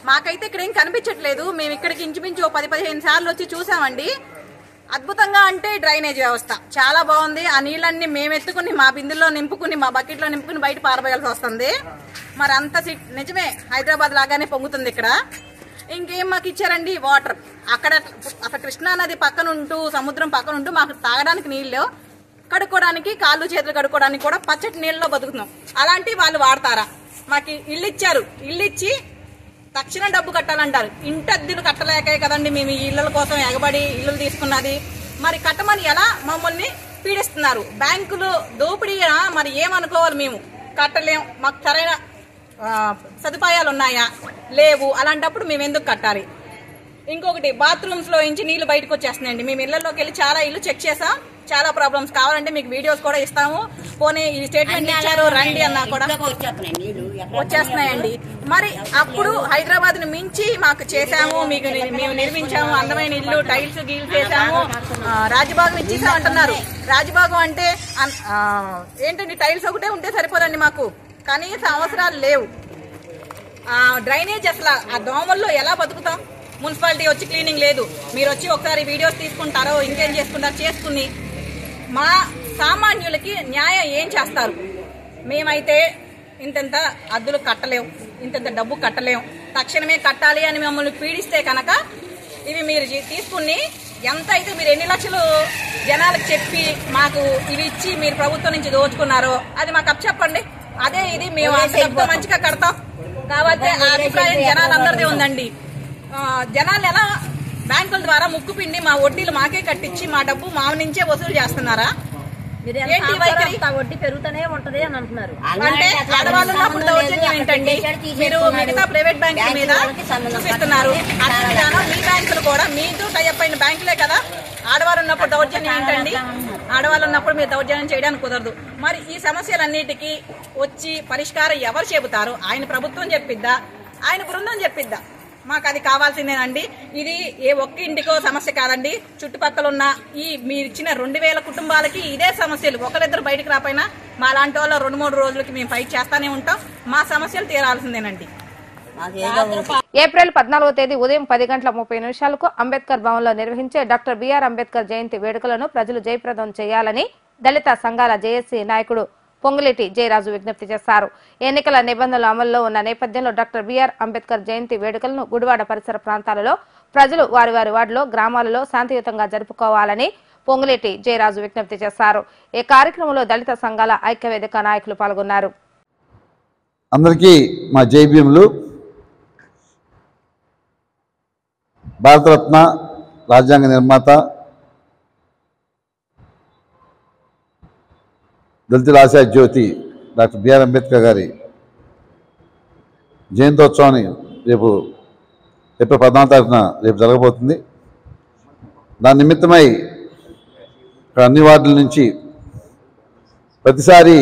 మాకైతే ఇక్కడ ఏం కనిపించట్లేదు. మేము ఇక్కడికి ఇంచుమించు 10-15 సార్లు వచ్చి చూసామండి. అద్భుతంగా అంటే డ్రైనేజ్ వ్యవస్థ చాలా బాగుంది. ఆ నీళ్ళన్ని మేము ఎత్తుకుని మా బిందుల్లో నింపుకుని మా బకెట్లో నింపుకుని బయట పారబోయాల్సి వస్తుంది. మరి అంత నిజమే హైదరాబాద్ లాగానే పొంగుతుంది ఇక్కడ. ఇంకేం మాకు ఇచ్చారండి వాటర్. అక్కడ అసలు కృష్ణానది పక్కన ఉంటూ సముద్రం పక్కన ఉంటూ మాకు తాగడానికి నీళ్ళు, కడుక్కోవడానికి కాళ్ళు చేతులు కడుక్కోవడానికి కూడా పచ్చటి నీళ్ళలో బతుకుతున్నాం. అలాంటి వాళ్ళు వాడతారా? మాకు ఇల్లు ఇచ్చారు. ఇల్లు ఇచ్చి తక్షణ డబ్బు కట్టాలంటారు. ఇంటద్దెలు కట్టలేకే కదండి మేము ఈ ఇళ్ల కోసం ఎగబడి ఇల్లు తీసుకున్నది. మరి కట్టమని ఎలా మమ్మల్ని పీడిస్తున్నారు? బ్యాంకులు దోపిడీ మరి ఏమనుకోవాలి? మేము కట్టలేం. మాకు సరైన సదుపాయాలు ఉన్నాయా? లేవు. అలాంటప్పుడు మేము ఎందుకు కట్టాలి? ఇంకొకటి బాత్రూమ్స్ లో నుంచి నీళ్లు బయటకు వచ్చేస్తున్నాయండి. మేము ఇళ్లలోకి వెళ్ళి చాలా ఇల్లు చెక్ చేసాం. చాలా ప్రాబ్లమ్స్. కావాలంటే మీకు వీడియోస్ కూడా ఇస్తాము. పోనీ ఈ స్టేట్మెంట్ ఇచ్చారు రండి అన్నా కూడా వచ్చేస్తున్నాయండి. మరి అప్పుడు హైదరాబాద్ ని మించి మాకు చేశాము, మీకు మేము నిర్మించాము, అందమైన ఇల్లు, టైల్స్ గీల్స్ చేశాము, రాజభాగం ఇచ్చేసాం అంటున్నారు. రాజభాగం అంటే ఏంటండి? టైల్స్ ఒకటే ఉంటే సరిపోదండి. మాకు కనీస అవసరాలు లేవు. డ్రైనేజ్ అసలు ఆ దోమల్లో ఎలా బతుకుతాం? మున్సిపాలిటీ వచ్చి క్లీనింగ్ లేదు. మీరు వచ్చి ఒకసారి వీడియోస్ తీసుకుంటారో ఇంకేం చేసుకుంటారో చేసుకుని మా సామాన్యులకి న్యాయం ఏం చేస్తారు? మేమైతే ఇంతంత అద్దులు కట్టలేము, ఇంతంత డబ్బు కట్టలేము. తక్షణమే కట్టాలి అని మమ్మల్ని పీడిస్తే కనుక ఇవి మీరు తీసుకుని ఎంత అయితే మీరు ఎన్ని లక్షలు జనాలకు చెప్పి మాకు ఇవి ఇచ్చి మీరు ప్రభుత్వం నుంచి దోచుకున్నారో అది మాకు అప్పచెప్పండి. అదే ఇది మేము అంత మంచిగా కడతాం కాబట్టి ఆ అభిప్రాయం జనాలందరిదే ఉందండి. జనాలు ఎలా బ్యాంకుల ద్వారా ముక్కు పిండి మా వడ్డీలు మాకే కట్టించి మా డబ్బు మా నుంచే వసూలు చేస్తున్నారా? వడ్డీ పెరుగుతూనే ఉంటది అని అంటున్నారు. అంటే ఆడవాళ్ళు ఉన్నప్పుడు దౌర్జన్యం ఏంటండి? మీరు మిగతా ప్రైవేట్ బ్యాంకుల మీద చూపిస్తున్నారు. అదే విధానం మీ బ్యాంకులు కూడా మీతో టైఅప్ అయిన బ్యాంకులే కదా. ఆడవాళ్ళు ఉన్నప్పుడు దౌర్జన్యం ఏంటండి? ఆడవాళ్ళు ఉన్నప్పుడు మీరు దౌర్జన్యం చేయడానికి కుదరదు. మరి ఈ సమస్యలన్నిటికీ వచ్చి పరిష్కారం ఎవరు చెబుతారు? ఆయన ప్రభుత్వం చెప్పిద్దా? ఆయన బృందం చెప్పిద్దా? మాకు అది కావాల్సిందేనండి. ఇది ఏ ఒక్క ఇంటికో సమస్య కాదండి. చుట్టుపక్కల ఉన్న ఈ మీరు ఇచ్చిన 2000 కుటుంబాలకి ఇదే సమస్యలు. ఒకరిద్దరు బయటకు రాపోయినా మా లాంటి వాళ్ళు 2-3 రోజులకి మేము ఫైట్ చేస్తానే ఉంటాం. మా సమస్యలు తీరాల్సిందేనండి. ఏప్రిల్ 14వ తేదీ ఉదయం 10:30 అంబేద్కర్ భవన్ లో నిర్వహించే డాక్టర్ బిఆర్ అంబేద్కర్ జయంతి వేడుకలను ప్రజలు జయప్రదం చేయాలని దళిత సంఘాల జేఏసీ నాయకుడు పొంగులేటి జయరాజు విజ్ఞప్తి చేశారు. ఎన్నికల నిబంధనలు అమల్లో ఉన్న నేపథ్యంలో డాక్టర్ బిఆర్ అంబేద్కర్ జయంతి వేడుకలను గుడివాడ పరిసర ప్రాంతాలలో ప్రజలు వారి వారి వార్డులో గ్రామాలలో శాంతియుతంగా జరుపుకోవాలని పొంగులేటి జయరాజు విజ్ఞప్తి చేశారు. ఈ కార్యక్రమంలో దళిత సంఘాల ఐక్యవేదిక నాయకులు పాల్గొన్నారు. అందరికీ మా జైభీములు. భారతరత్న రాజ్యాంగ నిర్మాత దళితుల ఆశయ జ్యోతి డాక్టర్ బిఆర్ అంబేద్కర్ గారి జయంతోత్సవాన్ని రేపు ఏప్రిల్ 14వ తారీఖున రేపు జరగబోతుంది. దాని నిమిత్తమై ఇక్కడ అన్ని వార్డుల నుంచి ప్రతిసారి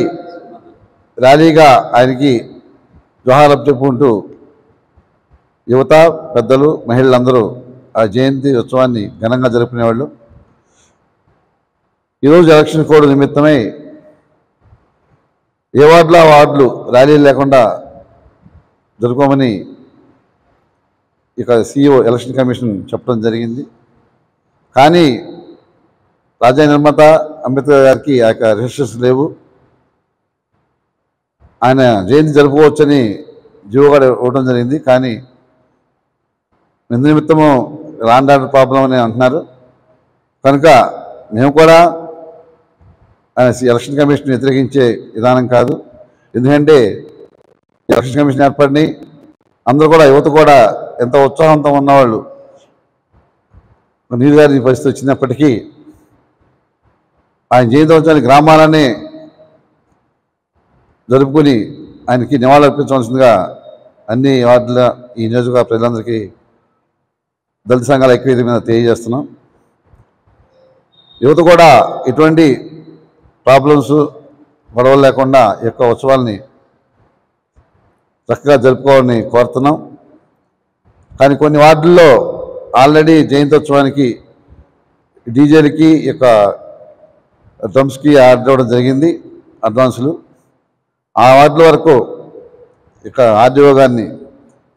ర్యాలీగా ఆయనకి జోహార్ చెప్పుకుంటూ యువత, పెద్దలు, మహిళలందరూ ఆ జయంతి ఉత్సవాన్ని ఘనంగా జరుపుకునేవాళ్ళు. ఈరోజు ఎలక్షన్ కోడ్ నిమిత్తమై ఏ వార్డులో ఆ వార్డులు ర్యాలీలు లేకుండా జరుపుకోమని ఇక సిఇఓ ఎలక్షన్ కమిషన్ చెప్పడం జరిగింది. కానీ రాజ్యాంగ నిర్మాత అంబేద్కర్ గారికి ఆ యొక్క రిస్ట్రిక్షన్స్ లేవు. ఆయన జయంతి జరుపుకోవచ్చని జీవో కూడా ఇవ్వడం జరిగింది. కానీ నిమిత్తము లాండ్ ఆర్డర్ ప్రాబ్లం అని అంటున్నారు. కనుక మేము కూడా ఎలక్షన్ కమిషన్ వ్యతిరేకించే విధానం కాదు. ఎందుకంటే ఎలక్షన్ కమిషన్ ఏర్పడినాయి, అందరూ కూడా యువత కూడా ఎంత ఉత్సాహంతో ఉన్నవాళ్ళు నీరు గారి పరిస్థితి వచ్చినప్పటికీ ఆయన జయంతి గ్రామాలనే జరుపుకొని ఆయనకి నివాళులు అర్పించవలసిందిగా అన్ని వార్డుల ఈ నియోజకవర్గ ప్రజలందరికీ దళిత సంఘాల ఐక్యవేది మీద తెలియజేస్తున్నాం. యువత కూడా ఎటువంటి ప్రాబ్లమ్స్ గొడవలు లేకుండా ఈ యొక్క ఉత్సవాల్ని చక్కగా జరుపుకోవాలని కోరుతున్నాం. కానీ కొన్ని వార్డుల్లో ఆల్రెడీ జయంతోత్సవానికి డీజేలకి ఈ యొక్క డ్రమ్స్కి ఆర్డర్ ఇవ్వడం జరిగింది, అడ్వాన్సులు. ఆ వార్డుల వరకు ఇక ఆర్డీఓ గారిని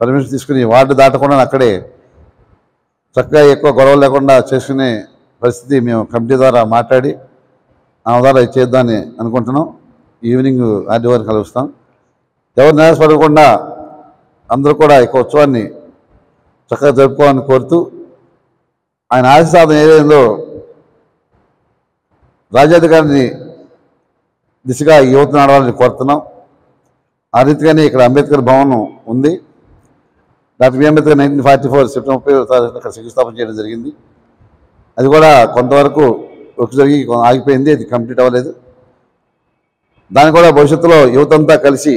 పర్మిషన్ తీసుకుని వార్డు దాటకుండా అక్కడే చక్కగా ఎక్కువ గొడవలు లేకుండా చేసుకునే పరిస్థితి మేము కమిటీ ద్వారా మాట్లాడి ఆ ద్వారా చేద్దామని అనుకుంటున్నాం. ఈవినింగ్ ఆర్డీఓ గారిని కలుస్తాం. ఎవరు నిరాశపడకుండా అందరూ కూడా ఈ ఉత్సవాన్ని చక్కగా జరుపుకోవాలని కోరుతూ ఆయన ఆశీర్వాదం ఏదైందో రాజ్యాధికారిని దిశగా యువత నడవాలని కోరుతున్నాం. ఆ రీతిగానే ఇక్కడ అంబేద్కర్ భవనం ఉంది. డాక్టర్ బి అంబేద్కర్ 1944 సెప్టెంబర్ 30 అక్కడ శంకుస్థాపన చేయడం జరిగింది. అది కూడా కొంతవరకు వర్క్ జరిగి ఆగిపోయింది, అది కంప్లీట్ అవ్వలేదు. దాన్ని కూడా భవిష్యత్తులో యువతంతా కలిసి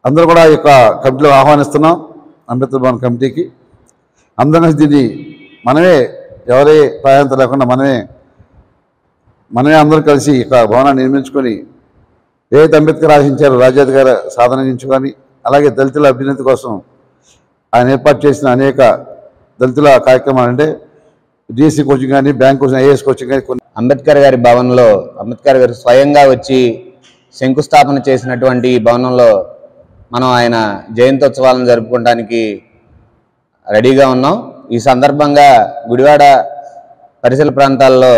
అందరూ కూడా ఈ యొక్క కమిటీలో ఆహ్వానిస్తున్నాం. అంబేద్కర్ భవన్ కమిటీకి అందరం కలిసి దీన్ని మనమే ఎవరే ప్రాయంత లేకుండా మనమే అందరూ కలిసి ఈ యొక్క భవనాన్ని నిర్మించుకొని ఏదైతే అంబేద్కర్ ఆశించారో రాజ్యాధికార సాధనించుకొని అలాగే దళితుల అభ్యున్నతి కోసం ఆయన ఏర్పాటు చేసిన అనేక దళితుల కార్యక్రమాలు అంటే డిఎస్సి కోచింగ్ కానీ, బ్యాంక్ కోచింగ్, ఐఏఎస్ కోచింగ్ కానీ కొన్ని అంబేద్కర్ గారి భవన్లో అంబేద్కర్ గారు స్వయంగా వచ్చి శంకుస్థాపన చేసినటువంటి ఈ భవనంలో మనం ఆయన జయంతోత్సవాలను జరుపుకోవడానికి రెడీగా ఉన్నాం. ఈ సందర్భంగా గుడివాడ పరిసర ప్రాంతాల్లో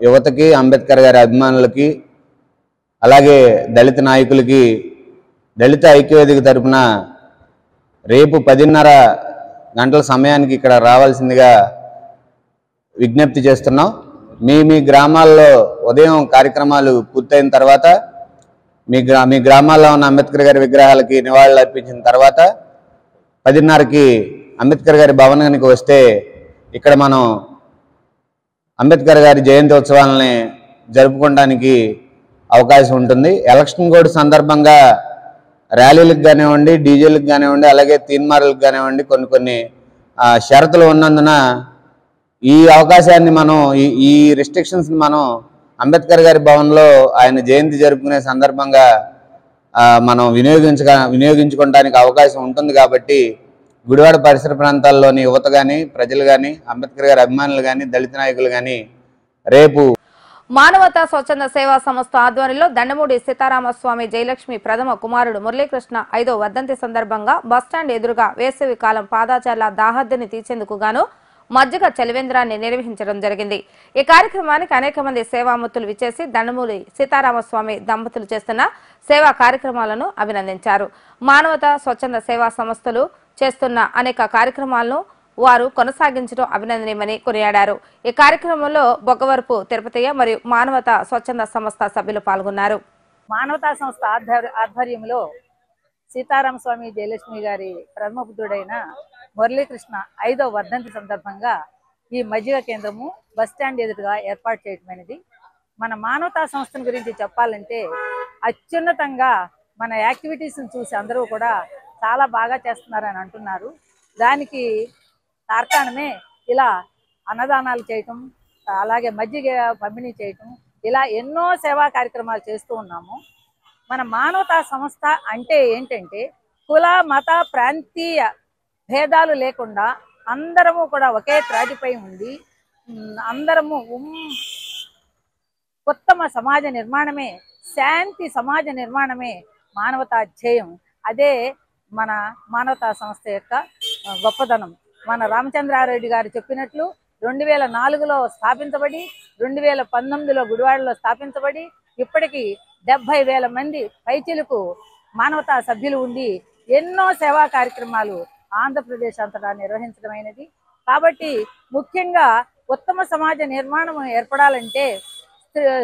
యువతకి, అంబేద్కర్ గారి అభిమానులకి, అలాగే దళిత నాయకులకి దళిత ఐక్యవేదిక తరపున రేపు 10:30 గంటల సమయానికి ఇక్కడ రావాల్సిందిగా విజ్ఞప్తి చేస్తున్నాం. మీ గ్రామాల్లో ఉదయం కార్యక్రమాలు పూర్తయిన తర్వాత మీ గ్రామాల్లో ఉన్న అంబేద్కర్ గారి విగ్రహాలకి నివాళులు అర్పించిన తర్వాత 10:30కి అంబేద్కర్ గారి భవనానికి వస్తే ఇక్కడ మనం అంబేద్కర్ గారి జయంతోత్సవాలని జరుపుకోవడానికి అవకాశం ఉంటుంది. ఎలక్షన్ కోడ్ సందర్భంగా ర్యాలీలకు కానివ్వండి, డీజేలకు కానివ్వండి, అలాగే తీన్మార్లకు కానివ్వండి కొన్ని షరతులు ఉన్నందున ఈ అవకాశాన్ని మనం ఈ రిస్ట్రిక్షన్స్ని మనం అంబేద్కర్ గారి భవన్లో ఆయన జయంతి జరుపుకునే సందర్భంగా మనం వినియోగించుకోవడానికి అవకాశం ఉంటుంది. కాబట్టి గుడివాడ పరిసర ప్రాంతాల్లోని యువత కానీ, ప్రజలు కానీ, అంబేద్కర్ గారి అభిమానులు కానీ, దళిత నాయకులు కానీ రేపు మానవతా స్వచ్ఛంద సేవా సంస్థ ఆధ్వర్యంలో దండమూడి సీతారామస్వామి జయలక్ష్మి ప్రథమ కుమారుడు మురళీకృష్ణ 5వ వర్ధంతి సందర్భంగా బస్టాండ్ ఎదురుగా వేసవి కాలం పాదాచార్ల దాహార్తిని తీర్చేందుకు గాను మజ్జిగ చలివేంద్రాన్ని నిర్వహించడం జరిగింది. ఈ కార్యక్రమానికి అనేక మంది సేవామూర్తులు విచ్చేసి దండమూడి సీతారామస్వామి దంపతులు చేస్తున్న సేవా కార్యక్రమాలను అభినందించారు. మానవతా స్వచ్ఛంద సేవా సంస్థలు చేస్తున్న అనేక కార్యక్రమాలను వారు కొనసాగించడం అభినందనీయమని కొనియాడారు. ఈ కార్యక్రమంలో బొగ్గవరపు తిరుపతయ్య మరియు మానవతా స్వచ్ఛంద సంస్థ సభ్యులు పాల్గొన్నారు. మానవతా సంస్థ ఆధ్వర్యంలో సీతారామస్వామి జయలక్ష్మి గారి ప్రథమ పుత్రుడైన మురళీకృష్ణ 5వ వర్ధంతి సందర్భంగా ఈ మజ్జిగ కేంద్రము బస్టాండ్ ఎదురుగా ఏర్పాటు చేయటమైనది. మన మానవతా సంస్థను గురించి చెప్పాలంటే అత్యున్నతంగా మన యాక్టివిటీస్ని చూసి అందరూ కూడా చాలా బాగా చేస్తున్నారని అంటున్నారు. దానికి తార్కాణమే ఇలా అన్నదానాలు చేయటం, అలాగే మజ్జిగ పంపిణీ చేయటం, ఇలా ఎన్నో సేవా కార్యక్రమాలు చేస్తూ ఉన్నాము. మన మానవతా సంస్థ అంటే ఏంటంటే కుల, మత, ప్రాంతీయ భేదాలు లేకుండా అందరము కూడా ఒకే త్రాటిపై ఉండి అందరము ఉత్తమ సమాజ నిర్మాణమే, శాంతి సమాజ నిర్మాణమే మానవతా ధ్యేయం. అదే మన మానవతా సంస్థ యొక్క గొప్పదనం. మన రామచంద్రారెడ్డి గారు చెప్పినట్లు 2004లో స్థాపించబడి 2019లో గుడివాడలో స్థాపించబడి ఇప్పటికీ 70,000 మంది పైచిలకు మానవతా సభ్యులు ఉండి ఎన్నో సేవా కార్యక్రమాలు ఆంధ్రప్రదేశ్ అంతటా నిర్వహించడమైనది. కాబట్టి ముఖ్యంగా ఉత్తమ సమాజ నిర్మాణం ఏర్పడాలంటే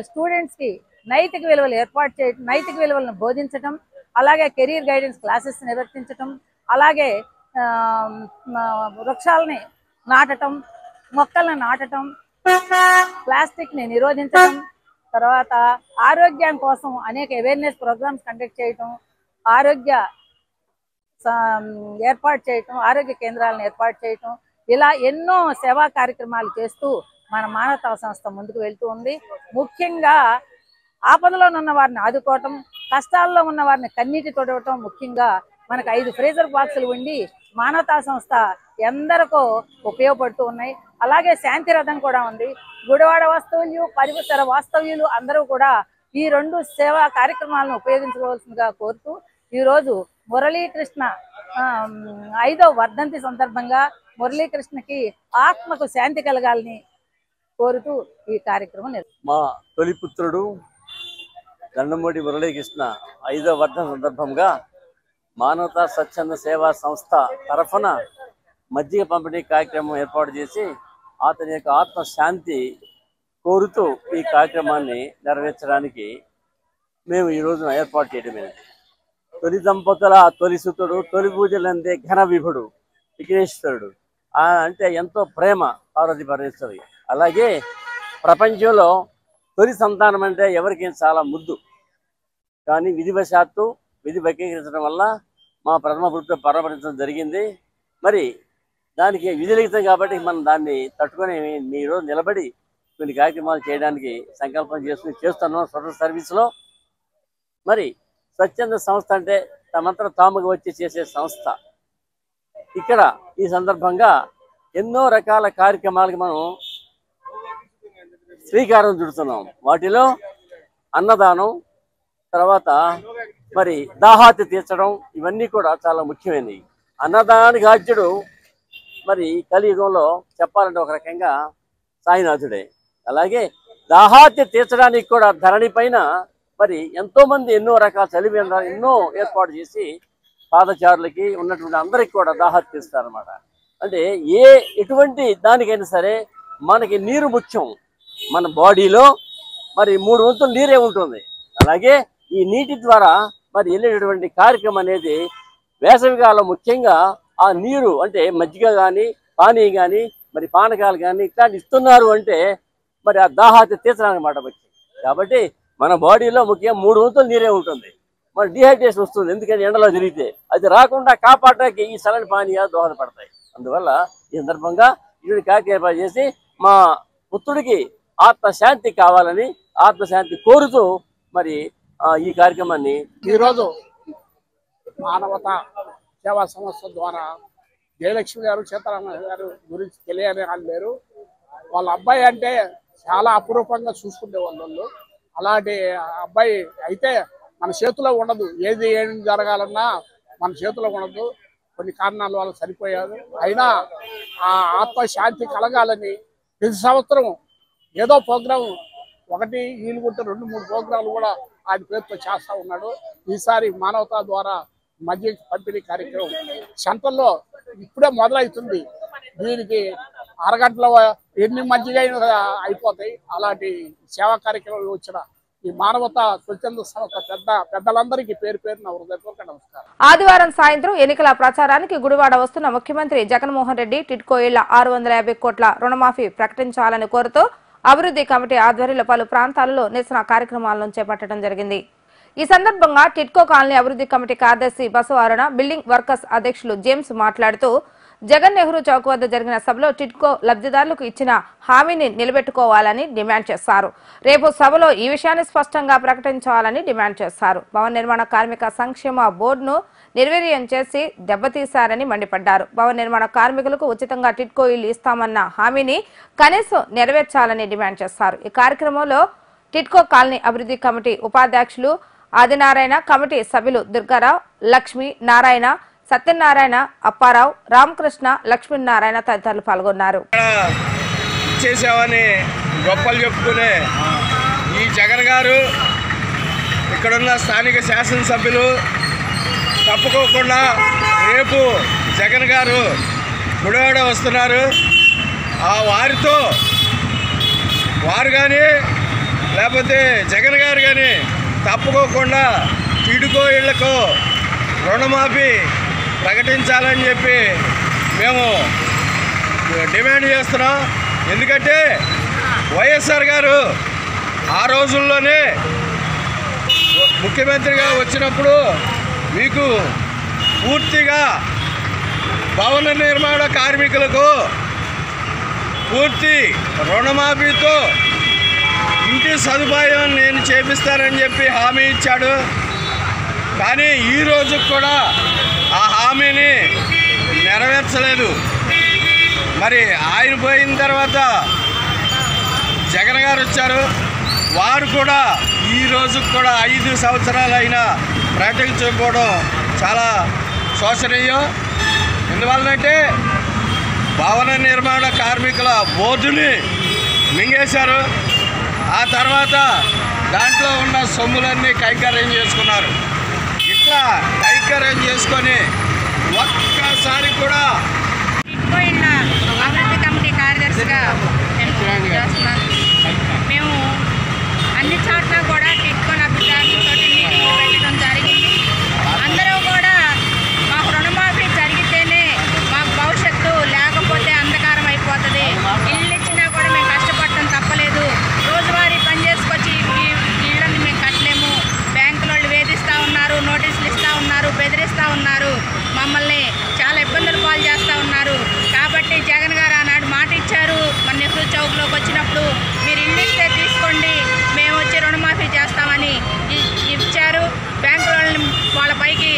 స్టూడెంట్స్కి నైతిక విలువలు ఏర్పాటు చేయడం, నైతిక విలువలను బోధించడం, అలాగే కెరీర్ గైడెన్స్ క్లాసెస్ నిర్వర్తించడం, అలాగే వృక్షాలని నాటడం, మొక్కలను నాటడం, ప్లాస్టిక్ని నిరోధించడం, తర్వాత ఆరోగ్యం కోసం అనేక అవేర్నెస్ ప్రోగ్రామ్స్ కండక్ట్ చేయటం, ఆరోగ్య ఏర్పాటు చేయటం, ఆరోగ్య కేంద్రాలను ఏర్పాటు చేయటం, ఇలా ఎన్నో సేవా కార్యక్రమాలు చేస్తూ మన మానవతా సంస్థ ముందుకు వెళ్తూ ఉంది. ముఖ్యంగా ఆపదలో ఉన్న వారిని ఆదుకోవటం, కష్టాల్లో ఉన్న వారిని కన్నీటి తొడవటం. ముఖ్యంగా మనకు 5 ఫ్రీజర్ బాక్సులు ఉండి మానవతా సంస్థ ఎందరికో ఉపయోగపడుతూ ఉన్నాయి. అలాగే శాంతి రథం కూడా ఉంది. గుడివాడ వాస్తవ్యులు, పరిసర వాస్తవ్యులు అందరూ కూడా ఈ 2 సేవా కార్యక్రమాలను ఉపయోగించుకోవాల్సిందిగా కోరుతూ ఈరోజు మురళీకృష్ణ 5వ వర్ధంతి సందర్భంగా మురళీకృష్ణకి ఆత్మకు శాంతి కలగాలని కోరుతూ ఈ కార్యక్రమం మా తొలి పుత్రుడు దండమూడి మురళీకృష్ణ 5వ వర్ధంతి సందర్భంగా మానవతా స్వచ్ఛంద సేవా సంస్థ తరఫున మజ్జిగ పంపిణీ కార్యక్రమం ఏర్పాటు చేసి అతని యొక్క ఆత్మశాంతి కోరుతూ ఈ కార్యక్రమాన్ని నెరవేర్చడానికి మేము ఈ రోజున ఏర్పాటు చేయడమైనది. తొలి దంపతుల తొలి సుతుడు, తొలి పూజలందే ఘన విభుడు విఘ్నేశ్వరుడు అంటే ఎంతో ప్రేమ పార్వతీ పరమేశ్వరి. అలాగే ప్రపంచంలో తొలి సంతానం అంటే ఎవరికి చాలా ముద్దు. కానీ విధివశాత్తు విధి వక్రీకరించడం వల్ల మా ప్రథమ పుత్రుడు పరమపరించడం జరిగింది. మరి దానికి విధిలిఖితం కాబట్టి మనం దాన్ని తట్టుకొని ఈరోజు నిలబడి కొన్ని కార్యక్రమాలు చేయడానికి సంకల్పం చేస్తున్నాం సోషల్ సర్వీస్లో. మరి స్వచ్ఛంద సంస్థ అంటే తమంతట తాముగా వచ్చి చేసే సంస్థ. ఇక్కడ ఈ సందర్భంగా ఎన్నో రకాల కార్యక్రమాలకు మనం శ్రీకారం చుడుతున్నాం. వాటిలో అన్నదానం, తర్వాత మరి దాహార్తి తీర్చడం, ఇవన్నీ కూడా చాలా ముఖ్యమైనవి. అన్నదానానికి ఆద్యుడు మరి కలియుగంలో చెప్పాలంటే ఒక రకంగా సాయినాథుడే. అలాగే దాహార్తి తీర్చడానికి కూడా ధరణి పైన మరి ఎంతోమంది ఎన్నో రకాల చలివేంద్రాలు ఎన్నో ఏర్పాటు చేసి పాదచారులకి ఉన్నటువంటి అందరికి కూడా దాహార్తి తీస్తారన్నమాట. అంటే ఎటువంటి దానికైనా సరే మనకి నీరు ముఖ్యం. మన బాడీలో మరి 3 వంతులు నీరే ఉంటుంది. అలాగే ఈ నీటి ద్వారా మరి వెళ్ళేటటువంటి కార్యక్రమం అనేది వేసవికాలం ముఖ్యంగా ఆ నీరు అంటే మజ్జిగ కానీ పానీయం కానీ మరి పానకాలు కానీ ఇట్లాంటి ఇస్తున్నారు అంటే మరి ఆ దాహార్తి తీర్చడానికి మాట వచ్చి. కాబట్టి మన బాడీలో ముఖ్యంగా 3 వంతులు నీరే ఉంటుంది. మరి డిహైడ్రేషన్ వస్తుంది, ఎందుకంటే ఎండలో తిరిగితే. అది రాకుండా కాపాడటానికి ఈ చల్లని పానీయాలు దోహదపడతాయి. అందువల్ల ఈ సందర్భంగా ఇటువంటి కార్యక్రమాలు చేసి మా పుత్రుడికి ఆత్మశాంతి కావాలని ఆత్మశాంతి కోరుతూ మరి ఈ కార్యక్రమాన్ని ఈరోజు మానవతా సేవా సంస్థ ద్వారా జయలక్ష్మి గారు, సీతారామ గారు గురించి తెలియని వాళ్ళు లేరు. వాళ్ళ అబ్బాయి అంటే చాలా అపురూపంగా చూసుకునే వాళ్ళు. అలాంటి అబ్బాయి అయితే మన చేతిలో ఉండదు. ఏం జరగాలన్నా మన చేతిలో ఉండదు. కొన్ని కారణాల వల్ల చనిపోయారు. అయినా ఆ ఆత్మశాంతి కలగాలని ప్రతి సంవత్సరం ఏదో ప్రోగ్రాం, ఒకటి వీలుగుంటే 2-3 ప్రోగ్రాంలు కూడా ఆయన పేరుతో చేస్తూ ఉన్నాడు. ఈసారి మానవతా ద్వారా మజ్జిగ పంపిణీ కార్యక్రమం సెంటర్లో ఇప్పుడే మొదలవుతుంది. దీనికి అరగంటలో ఎన్ని మజ్జిగ అయిపోతాయి. అలాంటి సేవా కార్యక్రమం వచ్చిన ఈ మానవతా స్వచ్ఛంద సంస్థ పెద్దలందరికీ పేరు పేరున హృదయపూర్వక నమస్కారం. ఆదివారం సాయంత్రం ఎన్నికల ప్రచారానికి గుడివాడ వస్తున్న ముఖ్యమంత్రి జగన్మోహన్ రెడ్డి టిడ్కో ఇళ్ల 650 కోట్ల రుణమాఫీ ప్రకటించాలని కోరుతూ అభివృద్ధి కమిటీ ఆధ్వర్యంలో పలు ప్రాంతాలలో నిరసన కార్యక్రమాలను చేపట్టడం జరిగింది. ఈ సందర్భంగా టిడ్కో కాలనీ అభివృద్ధి కమిటీ కార్యదర్శి బసవారణ, బిల్డింగ్ వర్కర్స్ అధ్యక్షులు జేమ్స్ మాట్లాడుతూ జగన్ నెహ్రూ చౌక్ వద్ద జరిగిన సభలో టిడ్కో లబ్ధిదారులకు ఇచ్చిన హామీని నిలబెట్టుకోవాలని డిమాండ్ చేశారు. రేపు సభలో ఈ విషయాన్ని స్పష్టంగా ప్రకటించాలని డిమాండ్ చేశారు. భవన నిర్మాణ కార్మిక సంక్షేమ బోర్డును నిర్వీర్యం చేసి దెబ్బతీశారని మండిపడ్డారు. భవన నిర్మాణ కార్మికులకు ఉచితంగా టిడ్కో ఇల్లు ఇస్తామన్న హామీని కనీసం నెరవేర్చాలని డిమాండ్ చేశారు. ఈ కార్యక్రమంలో టిడ్కో కాలనీ అభివృద్ధి కమిటీ ఉపాధ్యక్షులు ఆదినారాయణ, కమిటీ సభ్యులు దుర్గారావు, లక్ష్మి నారాయణ, సత్యనారాయణ, అప్పారావు, రామకృష్ణ, లక్ష్మీనారాయణ తదితరులు పాల్గొన్నారు. చేసామని గొప్పలు చెప్పుకునే ఈ జగన్ గారు, ఇక్కడున్న స్థానిక శాసనసభ్యులు, తప్పుకోకుండా రేపు జగన్ గారు గుడివాడ వస్తున్నారు. ఆ వారితో వారు కానీ లేకపోతే జగన్ గారు కానీ తప్పుకోకుండా టిడ్కో ఇళ్లకు రుణమాఫీ ప్రకటించాలని చెప్పి మేము డిమాండ్ చేస్తున్నాం. ఎందుకంటే వైఎస్ఆర్ గారు ఆ రోజుల్లోనే ముఖ్యమంత్రిగా వచ్చినప్పుడు మీకు పూర్తిగా భవన నిర్మాణ కార్మికులకు పూర్తి రుణమాఫీతో ఇంటి సదుపాయం నేను చేపిస్తానని చెప్పి హామీ ఇచ్చాడు. కానీ ఈ రోజు కూడా ఆ హామీని నెరవేర్చలేదు. మరి ఆయన పోయిన తర్వాత జగన్ గారు వచ్చారు. వారు కూడా ఈ రోజు కూడా 5 సంవత్సరాలు అయినా ప్రకటించకపోవడం చాలా శోచనీయం. ఎందువల్లంటే భవన నిర్మాణ కార్మికుల బోర్డుని మింగేశారు. ఆ తర్వాత దాంట్లో ఉన్న సొమ్ములన్నీ కైంకర్యం చేసుకున్నారు. ఇట్లా కైంకర్యం చేసుకొని ఒక్కసారి కూడా అభివృద్ధి కమిటీ కార్యదర్శిగా నేను చేస్తున్నాను. మేము అన్ని చోట్ల కూడా టిడ్కో అధికారులతో మీటింగ్లు పెట్టడం జరిగింది. అందరూ కూడా మాకు రుణమాఫీ జరిగితేనే మాకు భవిష్యత్తు, లేకపోతే అంధకారం అయిపోతుంది. ఇల్లు ఇచ్చినా కూడా మేము కష్టపడటం తప్పలేదు. రోజువారీ పని చేసుకొచ్చి ఇళ్ళని మేము కట్టలేము. బ్యాంకుల వాళ్ళు వేధిస్తూ ఉన్నారు, నోటీసులు ఇస్తూ ఉన్నారు, బెదిరిస్తూ ఉన్నారు, మమ్మల్ని చాలా ఇబ్బందులు పాలు చేస్తూ ఉన్నారు. కాబట్టి జగన్ గారు ఆనాడు మాట ఇచ్చారు. మన నెహ్రూ చౌక్లోకి వచ్చినప్పుడు మీరు ఇల్లు ఇస్తే తీసుకోండి, మేము వచ్చి రుణమాఫీ చేస్తామని ఇచ్చారు. బ్యాంకుల వాళ్ళ పైకి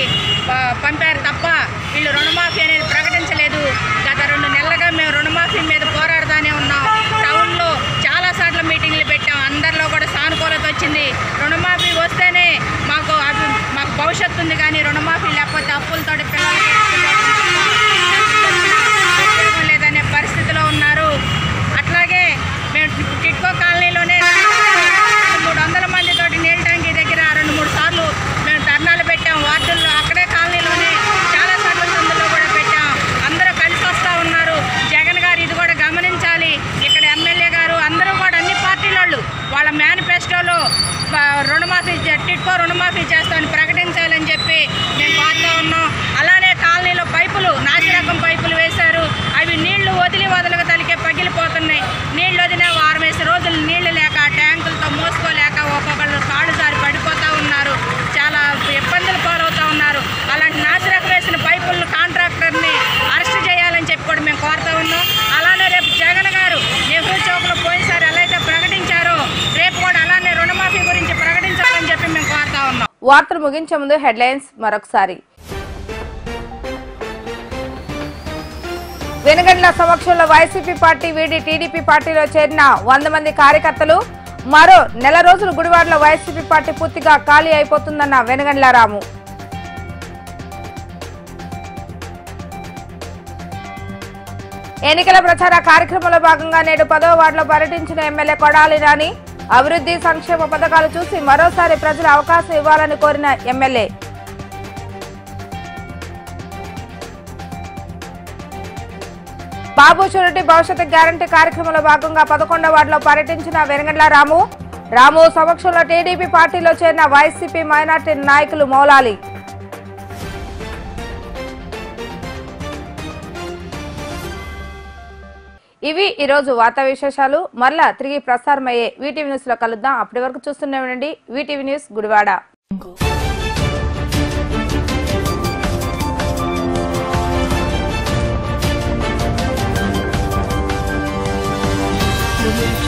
పంపారు తప్ప వీళ్ళు రుణమాఫీ అనేది ప్రకటించలేదు. గత 2 నెలలుగా మేము రుణమాఫీ మీద పోరాడుతూనే ఉన్నాం. టౌన్లో చాలాసార్లు మీటింగ్లు పెట్టాం. అందరిలో కూడా సానుకూలత వచ్చింది. రుణమాఫీ వస్తేనే మాకు భవిష్యత్తు ఉంది, కానీ రుణమాఫీ లేకపోతే అప్పులతో పిల్లలకి ఉపయోగం లేదనే పరిస్థితిలో ఉన్నారు. అట్లాగే మేము టిడ్కో కాలనీలోనే 300 మందితోటి నీళ్ళ ట్యాంకీ దగ్గర 2-3 సార్లు మేము ధర్నాలు పెట్టాం. వార్డుల్లో అక్కడే కాలనీలోనే చాలా సార్లు సందులో కూడా పెట్టాం. అందరూ కలిసి వస్తూ ఉన్నారు. జగన్ గారు ఇది కూడా గమనించాలి. ఇక్కడ ఎమ్మెల్యే గారు అందరూ కూడా అన్ని పార్టీల వాళ్ళు వాళ్ళ మేనిఫెస్టోలో రుణమాఫీ టిడ్కో రుణమాఫీ చేస్తామని ప్రకటించాలని చెప్పి మేము కోరుతూ ఉన్నాం. అలానే కాలనీలో పైపులు నాసిరకం పైపులు వేశారు. అవి నీళ్లు వదలక తలికే పగిలిపోతున్నాయి. నీళ్లు వదిలిన 6 రోజులు నీళ్లు లేక ట్యాంకులతో మోసుకోలేక ఒక్కొక్కళ్ళు కాళ్ళు జారి పడిపోతూ ఉన్నారు. చాలా ఇబ్బందులు పాలవుతూ ఉన్నారు. అలాంటి నాసిరకం వేసిన పైపులను కాంట్రాక్టర్ని అరెస్ట్ చేయాలని చెప్పి కూడా మేము కోరుతూ ఉన్నాం. అలానే రేపు జగన్ గారు నెహ్రూ చౌక్లో పోయినసారి ఎలా అయితే ప్రకటించారో రేపు కూడా అలానే రుణమాఫీ గురించి ప్రకటించాలని చెప్పి మేము కోరుతా ఉన్నాం. వార్తలు ముగించే ముందు హెడ్లైన్స్ మరొకసారి. వెనుగండ్ల సమక్షంలో వైసీపీ పార్టీ వీడి టీడీపీ పార్టీలో చేరిన 100 మంది కార్యకర్తలు. మరో నెల రోజులు గుడివాడలో వైసీపీ పార్టీ పూర్తిగా ఖాళీ అయిపోతుందన్న వెనుగండ్ల రాము. ఎన్నికల ప్రచార కార్యక్రమంలో భాగంగా నేడు 10వ వార్డులో పర్యటించిన ఎమ్మెల్యే కొడాలి నాని. అభివృద్ధి సంక్షేమ పథకాలు చూసి మరోసారి ప్రజలు అవకాశం ఇవ్వాలని కోరిన ఎమ్మెల్యే. బాబు షూరిటీ భవిష్యత్తు గ్యారంటీ కార్యక్రమంలో భాగంగా 11వ వార్డులో పర్యటించిన వెనుగండ్ల రాము సమక్షంలో టీడీపీ పార్టీలో చేరిన వైసీపీ మైనార్టీ నాయకులు మౌలాలి. ఇవి ఈరోజు వార్తా విశేషాలు. మరలా తిరిగి ప్రసారమయ్యే వీటీవీ న్యూస్ లో కలుద్దాం. అప్పటి వరకు చూస్తూనే ఉండండి VTV news Gudivada. Thank you.